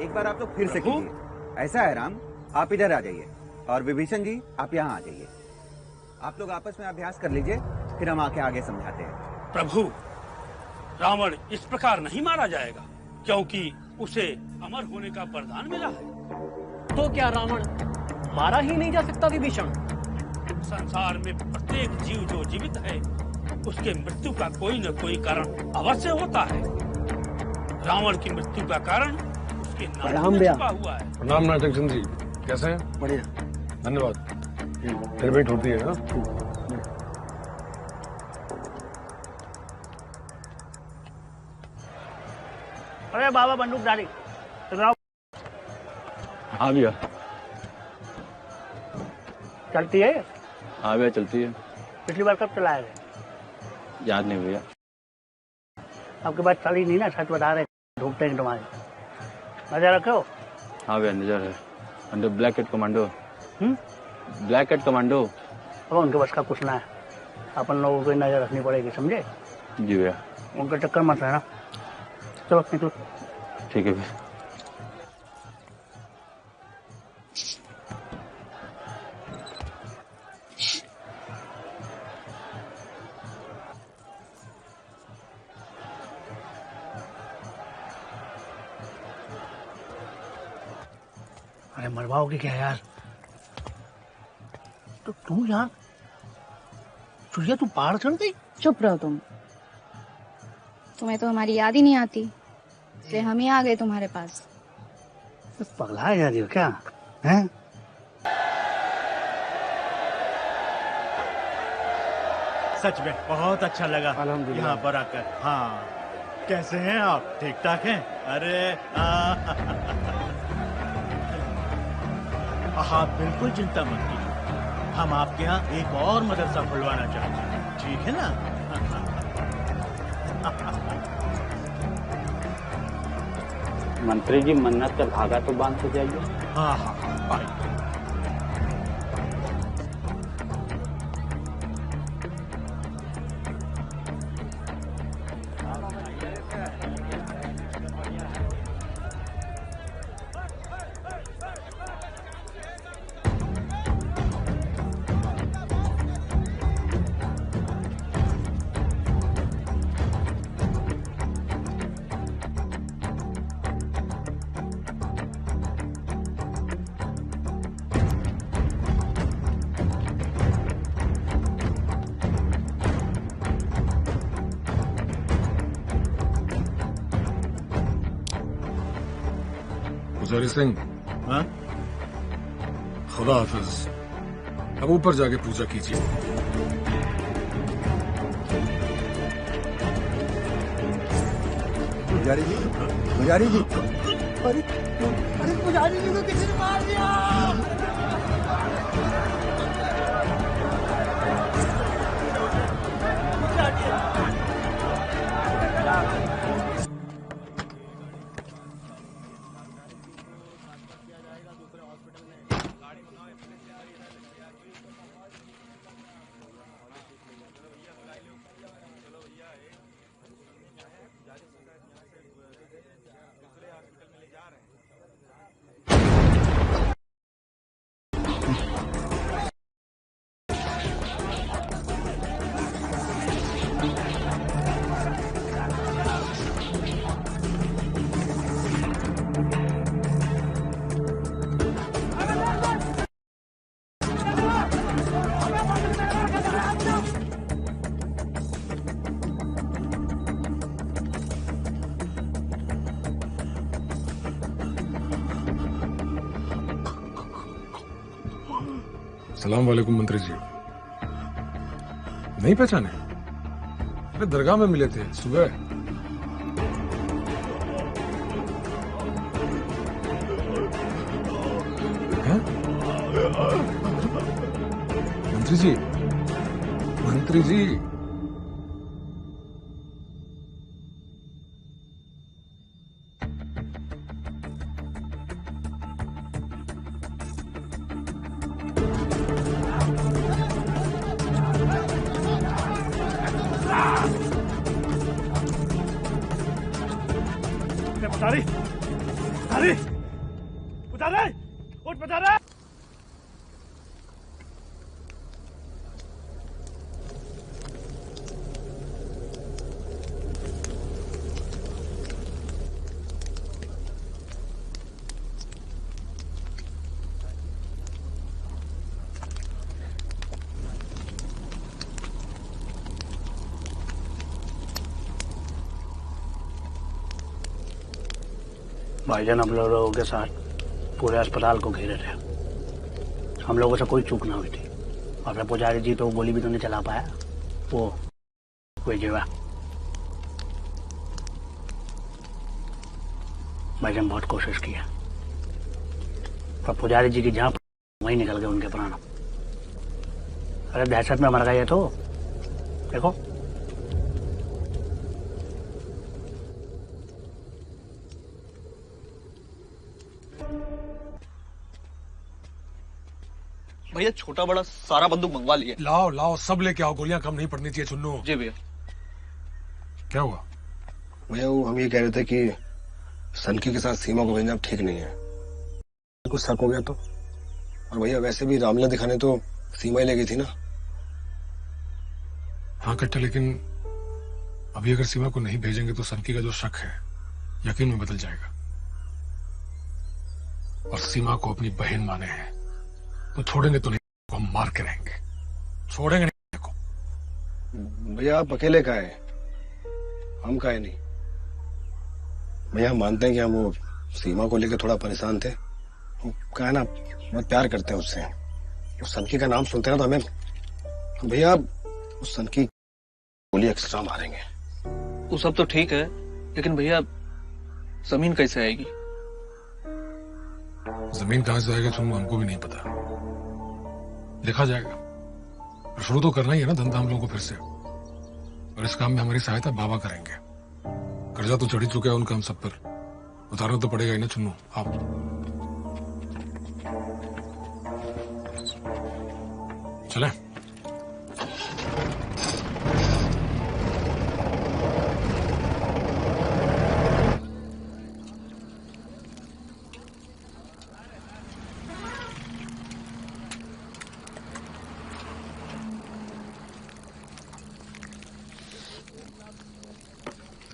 एक बार आप लोग फिर से कीजिए। ऐसा है राम, आप इधर आ जाइए, और विभीषण जी आप यहाँ आ जाइए। आप लोग आपस में अभ्यास कर लीजिए, फिर हम आके आगे समझाते हैं। प्रभु, रावण इस प्रकार नहीं मारा जाएगा, क्योंकि उसे अमर होने का वरदान मिला है। तो क्या रावण मारा ही नहीं जा सकता विभीषण? संसार में प्रत्येक जीव जो जीवित है, उसके मृत्यु का कोई न कोई कारण अवश्य होता है। रावण की मृत्यु का कारण उसके नाभि में छिपा हुआ है। प्रणाम नाटक चंद्र जी, कैसे हैं? बढ़िया, धन्यवाद। फिर भेंट होती है ना? अरे बाबा बंदूकधारी, हाँ भैया। चलती है? हाँ भैया चलती है। पिछली बार कब चलाए थे? याद नहीं भैया। आपके पास चली नहीं ना, सच बता रहे, ढूंढते हैं तुम्हारे। नजर रखो। हाँ भैया नजर है। Under black cat commando. Black cat commando. अब उनके बस का कुछ ना है, अपन लोगों को नजर रखनी पड़ेगी, समझे? जी भैया। उनका चक्कर मत रहना। चलो निकलो। ठीक है भैया। अरे मरवाओगे क्या यार? तो तू यार चुड़िया, तू पहाड़ चढ़ गई? चुप रहो तुम। तुम्हें तो हमारी याद ही नहीं आती, इसलिए हम ही आ गए तुम्हारे पास। तो पगला जा रही हो क्या? हैं? सच में बहुत अच्छा लगा यहाँ पर आकर। हाँ, कैसे हैं आप? ठीक ठाक हैं? अरे आप बिल्कुल चिंता मत कीजिए, हम आपके यहाँ एक और मदरसा खुलवाना चाहते हैं, ठीक है ना? मंत्री जी, मन्नत का धागा तो बांध के जाइए। हाँ हाँ हाँ, आइए। पुजारी सिंह। हाँ? खुदा हाफिज। अब ऊपर जाके पूजा कीजिए। पुजारी जी, पुजारी जी। अरे अरे पुजारी जी को किसी ने मार दिया। सलाम वालेकुम मंत्री जी। नहीं पहचाने? अरे दरगाह में मिले थे सुबह। हैं? मंत्री जी, मंत्री जी। पुजारी, पुजारी, पुजारी, उठ पुजारी। भाईजान, हम लोगों के साथ पूरे अस्पताल को घेरे थे। हम लोगों से कोई चूक ना हुई थी। और फिर पुजारी जी तो गोली भी तो नहीं चला पाया, वो कोई जीवा। भाईजान बहुत कोशिश किया, पर पुजारी जी की जान वहीं निकल गए उनके प्राण। अरे दहशत में मर गए तो देखो। भैया छोटा बड़ा सारा बंदूक मंगवा लिए। लाओ लाओ सब लेके आओ, गोलियां कम नहीं पड़नी चाहिए चुन्नू। जी भैया। क्या हुआ? भैया वो हम ये कह रहे थे कि सनकी के साथ सीमा को भेजना अब ठीक नहीं है। कुछ शक हो गया तो, और भैया वैसे भी रामलीला दिखाने तो सीमा ही ले गई थी ना। हाँ कट्टा, लेकिन अभी अगर सीमा को नहीं भेजेंगे तो सनकी का जो शक है यकीन में बदल जाएगा। और सीमा को अपनी बहन माने हैं तो छोड़ेंगे तो नहीं, को हम मार के रहेंगे, छोड़ेंगे नहीं को। भैया आप अकेले का है, हम का है नहीं। भैया हम मानते हैं कि हम वो सीमा को लेकर थोड़ा परेशान थे, क्या है ना बहुत प्यार करते हैं उससे। उस सनकी का नाम सुनते हैं ना तो हमें, भैया उस सनकी गोली एक्स्ट्रा मारेंगे। वो सब तो ठीक है, लेकिन भैया जमीन कैसे आएगी? जमीन कहां से आएगा चुन्नू हमको भी नहीं पता, देखा जाएगा। पर शुरू तो करना ही है ना धंधा हम लोगों को फिर से, और इस काम में हमारी सहायता बाबा करेंगे। कर्जा तो चढ़ ही चुका है उनका हम सब पर, उतारना तो पड़ेगा ही ना चुन्नू। आप चले।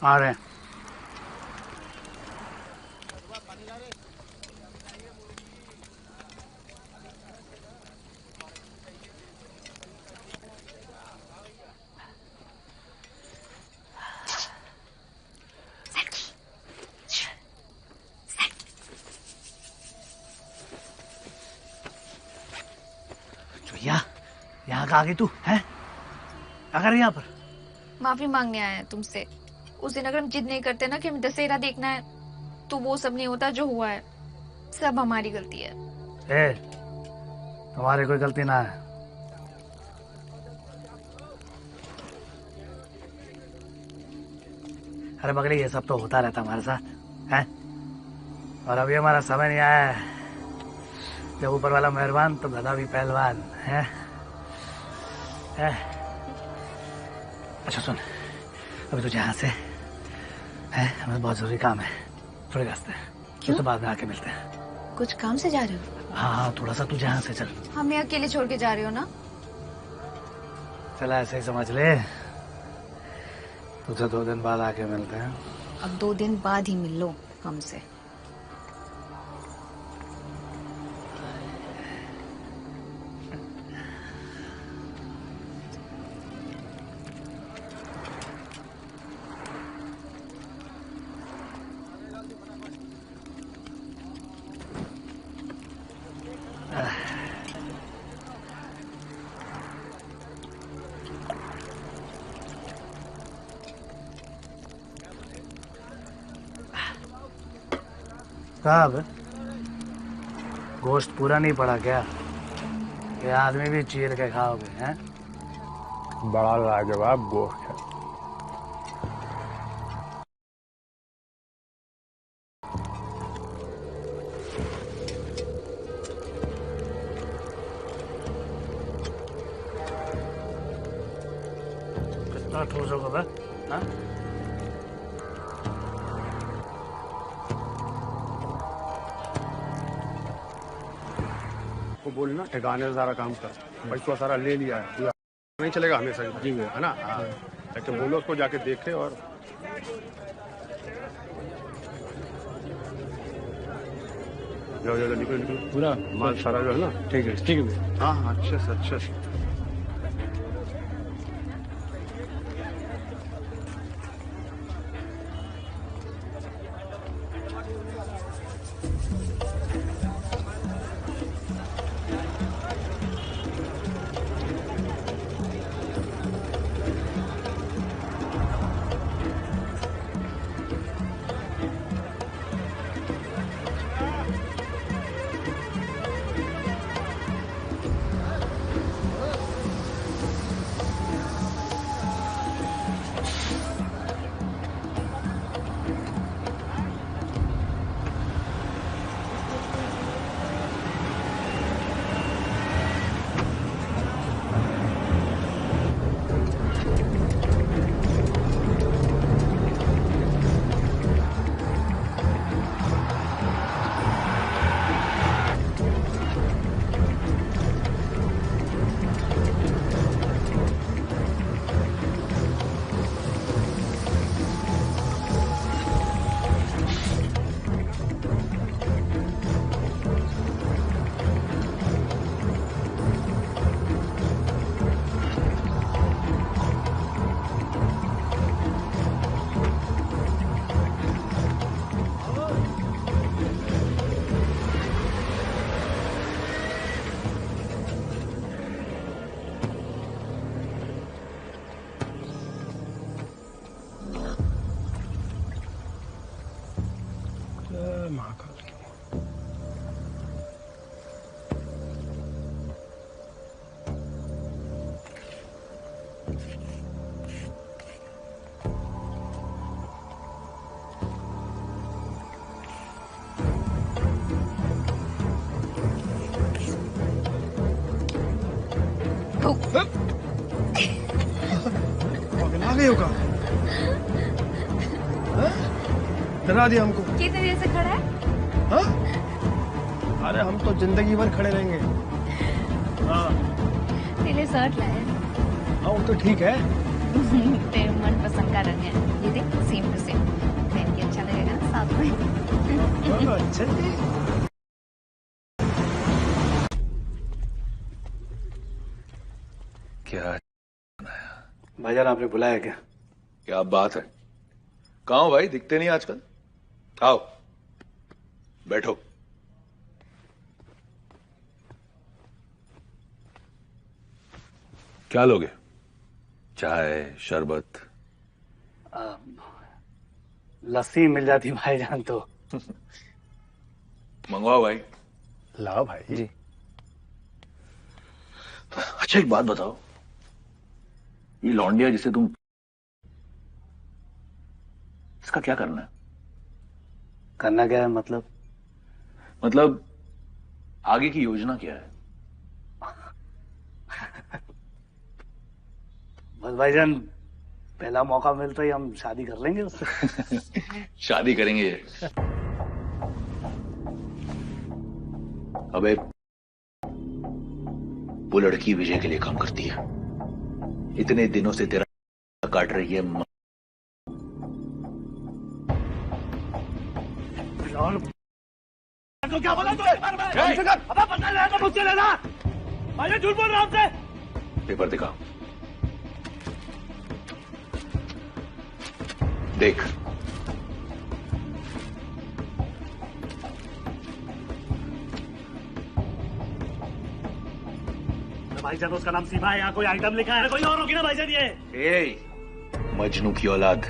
आ रहे हैं। भैया यहाँ का आ गई तू है? क्या कर रही है यहाँ पर? माफी मांगने आए हैं तुमसे। उस दिन अगर हम जिद नहीं करते ना कि हमें दशहरा देखना है, तो वो सब नहीं होता जो हुआ है। सब हमारी गलती है। ए, तुम्हारी कोई गलती ना है। अरे पगड़ी, ये सब तो होता रहता हमारे साथ है, और अभी हमारा समय नहीं आया है। जब ऊपर वाला मेहरबान तो गधा भी पहलवान है। अच्छा सुन, अभी तुझे यहाँ से है, हमें बहुत जरूरी काम है, थोड़े रास्ते। क्यों? तो बाद में आके मिलते हैं। कुछ काम से जा रहे हो? हाँ थोड़ा सा तुझे यहाँ से चल। हमें अकेले छोड़ के जा रहे हो ना? चला ऐसे ही समझ ले, तुझे 2 दिन बाद आके मिलते हैं। अब 2 दिन बाद ही मिल लो हमसे। साहब, गोश्त पूरा नहीं पड़ा क्या? ये आदमी भी चीर के खाओगे हैं? बड़ा लाजवाब गोश्त है। कितना ठोस होगा बे? हाँ? बोलना ठिकाने से सारा काम कर, पैसा सारा ले लिया है, पूरा नहीं चलेगा हमेशा जी में, है ना? लेकिन बोलो उसको जाके देखे, और जाओ जाओ निकलो निकलो, पूरा माल सारा जो है ना। ठीक है। हाँ हाँ अच्छे से अच्छे से। आ गई होगा, डरा दिया हमको। कितनी देर से खड़ा है? हाँ? अरे हम तो जिंदगी भर खड़े रहेंगे। हाँ तेरे लिए शर्ट लाए। हाँ वो तो ठीक है। तेरे मन पसंद का रंग है, ये देख, सेम टू सेम। पहन के अच्छा लगेगा ना साथ में। अच्छा जी। क्या भाईजान आपने बुलाया क्या? क्या बात है? कहाँ हो भाई, दिखते नहीं आजकल। आओ बैठो। क्या लोगे? चाय, शरबत? लस्सी मिल जाती भाईजान तो। मंगवाओ भाई। लाओ भाई जी। अच्छा एक बात बताओ, ये लौंडिया जिसे तुम, इसका क्या करना है? करना क्या है मतलब? मतलब आगे की योजना क्या है? बस भाईजान पहला मौका मिलता ही हम शादी कर लेंगे उससे। शादी करेंगे? अबे वो लड़की विजय के लिए काम करती है, इतने दिनों से तेरा काट रही है। तो क्या बोला तूने? पता लेना तो मुझसे लेना। भाई झूठ बोल रहा आपसे। पेपर दिखा। देख। भाईजान उसका नाम सीमा है, यहाँ कोई आइटम लिखा है, कोई और होगी ना भाईजान ये। मजनू की औलाद,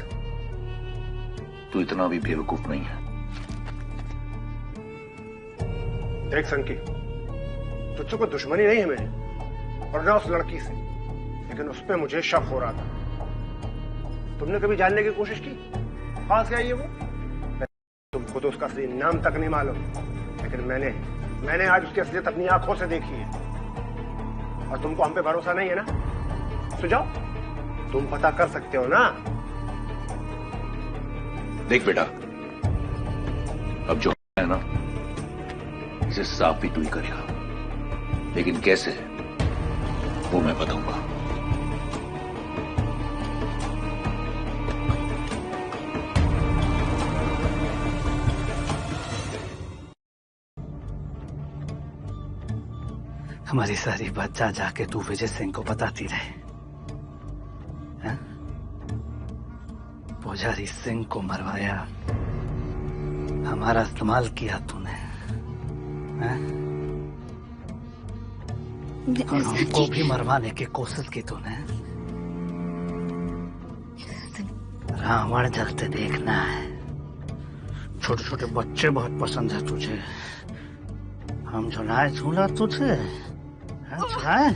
तू इतना भी बेवकूफ नहीं है। देख संकी, तुझसे कोई दुश्मनी नहीं है मेरी और ना उस लड़की से, लेकिन उस पर मुझे शक हो रहा था। तुमने कभी जानने की कोशिश की कहां से आई है वो? तुमको तो उसका असली नाम तक नहीं मालूम, लेकिन मैंने आज उसकी असलियत अपनी आंखों से देखी है। और तुमको हम पे भरोसा नहीं है ना? सुझाव तुम पता कर सकते हो ना? देख बेटा, अब जो है ना, इसे साफ भी तू ही करेगा, लेकिन कैसे वो मैं बताऊंगा। हमारी सारी बात जा जाके तू विजय सिंह को बताती रहे। हाँ? पुजारी सिंह को मरवाया, हमारा इस्तेमाल किया तूने। हाँ? और हमको भी मरवाने की कोशिश की तूने। रावण जलते देखना है। छोटे छोटे बच्चे बहुत पसंद है तुझे। हम झुलाए झूला तुझे। झुलाए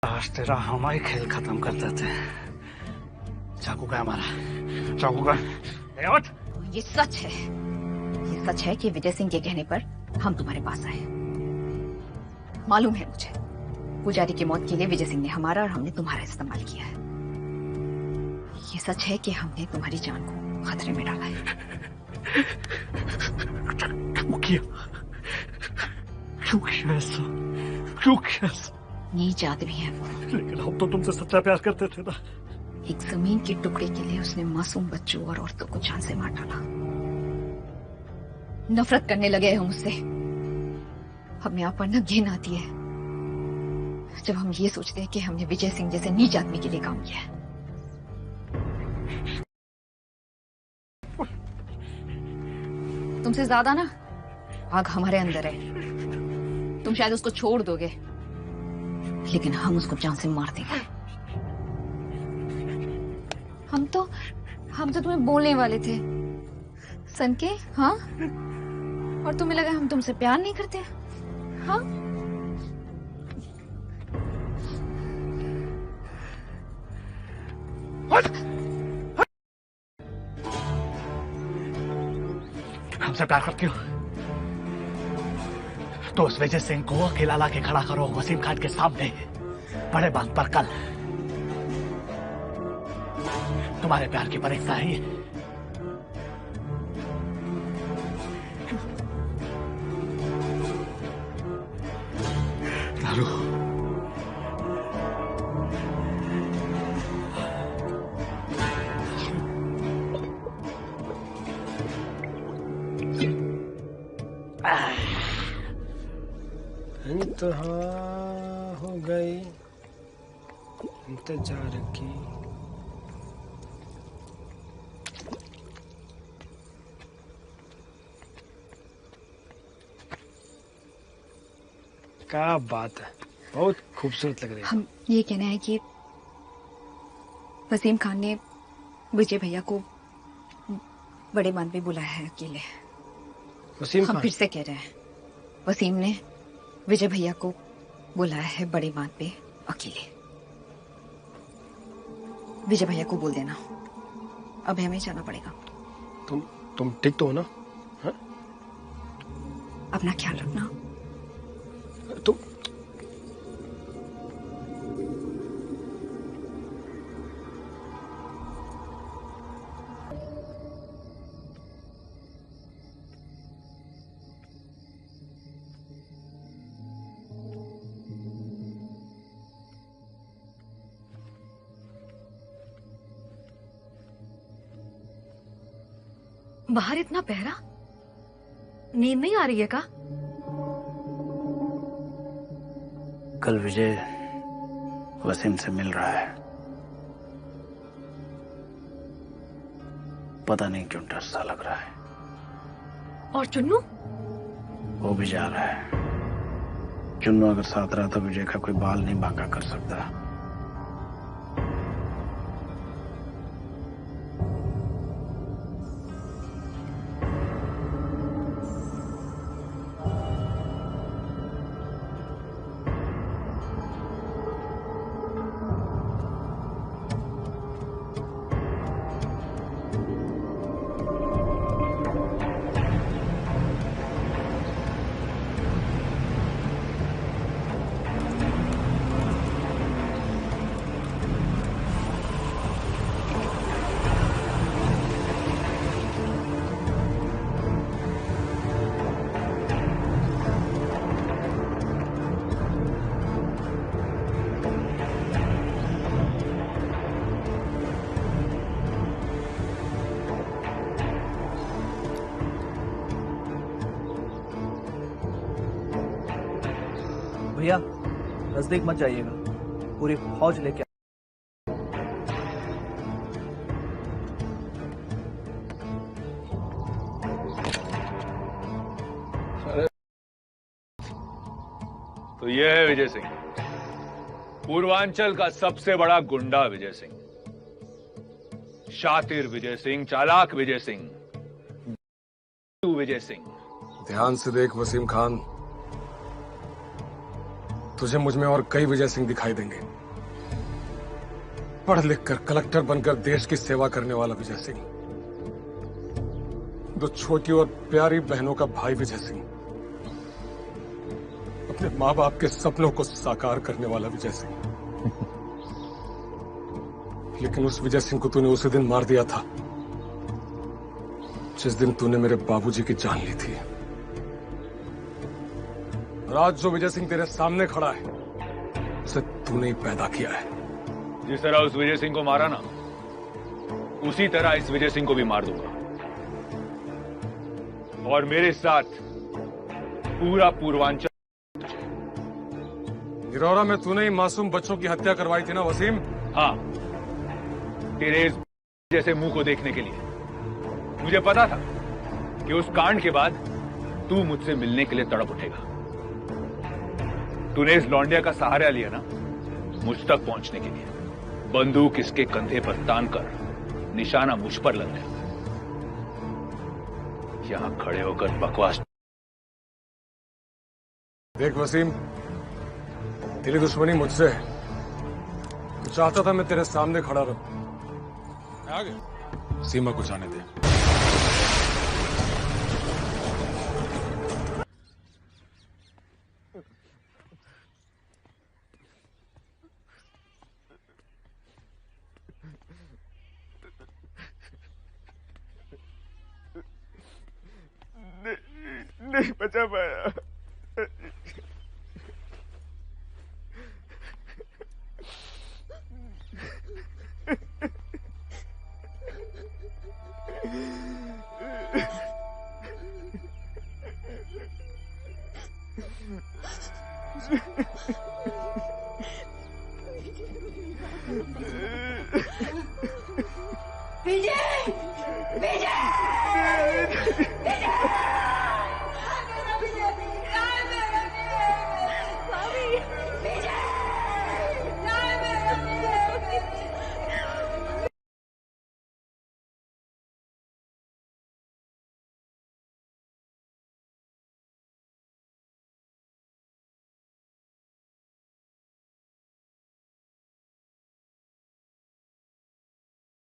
आज तेरा हमारी खेल खत्म कर देते हैं। चाकू का हमारा चाकू का। ये सच है, ये सच है कि विजय सिंह के कहने पर हम तुम्हारे पास आए। मालूम है मुझे, पुजारी की मौत के लिए विजय सिंह ने हमारा और हमने तुम्हारा इस्तेमाल किया है। ये सच है कि हमने तुम्हारी जान को खतरे में डाला है। क्यों किया ऐसा? क्यों किया ऐसा? नीच आदमी है वो। लेकिन हम तो तुमसे सच्चा प्यार करते थे ना। एक जमीन के टुकड़े के लिए उसने मासूम बच्चों और औरतों को जान से मार डाला। नफरत करने लगे हैं मुझसे। हमें आप पर न घिन आती है जब हम ये सोचते हैं कि हमने विजय सिंह जैसे नीच आदमी के लिए काम किया है। तुमसे ज्यादा ना आग हमारे अंदर है। तुम शायद उसको छोड़ दोगे, लेकिन हम उसको जान से मार देंगे। हम तो तुम्हें बोलने वाले थे सन के, हाँ? और तुम्हें लगा हम तुमसे प्यार नहीं करते, हाँ? हमसे प्यार करती हो? तो उस विजय सिंह को अकेला ला के खड़ा करो वसीम खान के सामने, बड़े बात पर कल। तुम्हारे प्यार की परीक्षा है ये। लालू, इंतहा हो गई इंतजार की। क्या बात है, बहुत खूबसूरत लग रही है। हम ये कहना है कि वसीम खान ने विजय भैया को बड़े मान पे बुलाया है अकेले। वसीम हम खान? फिर से कह रहे हैं, वसीम ने विजय भैया को बुलाया है बड़े मान पे अकेले। विजय भैया को बोल देना, अब हमें जाना पड़ेगा। तुम ठीक तो हो ना? हा? अपना ख्याल रखना। तुम बाहर इतना पहरा, नींद नहीं आ रही है का? कल विजय वसीम से मिल रहा है, पता नहीं क्यों डर सा लग रहा है। और चुन्नू? वो भी जा रहा है। चुन्नू अगर साथ रहा तो विजय का कोई बाल नहीं बांका कर सकता। भैया नजदीक मत जाइएगा, पूरी फौज लेके तो ये है विजय सिंह, पूर्वांचल का सबसे बड़ा गुंडा विजय सिंह, शातिर विजय सिंह, चालाक विजय सिंह, विजय सिंह। ध्यान से देख वसीम खान, तुझे मुझ में और कई विजय सिंह दिखाई देंगे। पढ़ लिख कर कलेक्टर बनकर देश की सेवा करने वाला विजय सिंह, दो छोटी और प्यारी बहनों का भाई विजय सिंह, अपने माँ बाप के सपनों को साकार करने वाला विजय सिंह। लेकिन उस विजय सिंह को तूने उसी दिन मार दिया था जिस दिन तूने मेरे बाबूजी की जान ली थी। और आज जो विजय सिंह तेरे सामने खड़ा है उसे तूने ही पैदा किया है। जिस तरह उस विजय सिंह को मारा ना, उसी तरह इस विजय सिंह को भी मार दूंगा। और मेरे साथ पूरा पूर्वांचल। गिरौरा में तूने ही मासूम बच्चों की हत्या करवाई थी ना वसीम? हाँ, तेरे इस जैसे मुंह को देखने के लिए। मुझे पता था कि उस कांड के बाद तू मुझसे मिलने के लिए तड़प उठेगा। तूने इस लौंडिया का सहारा लिया ना मुझ तक पहुंचने के लिए। बंदूक इसके कंधे पर तान कर निशाना मुझ पर लग गया। यहां खड़े होकर बकवास। देख वसीम, तेरी दुश्मनी मुझसे है। तू चाहता था मैं तेरे सामने खड़ा रहूं। आ गया। सीमा को जाने दे। नहीं बचा पाया। विजय! विजय! विजय!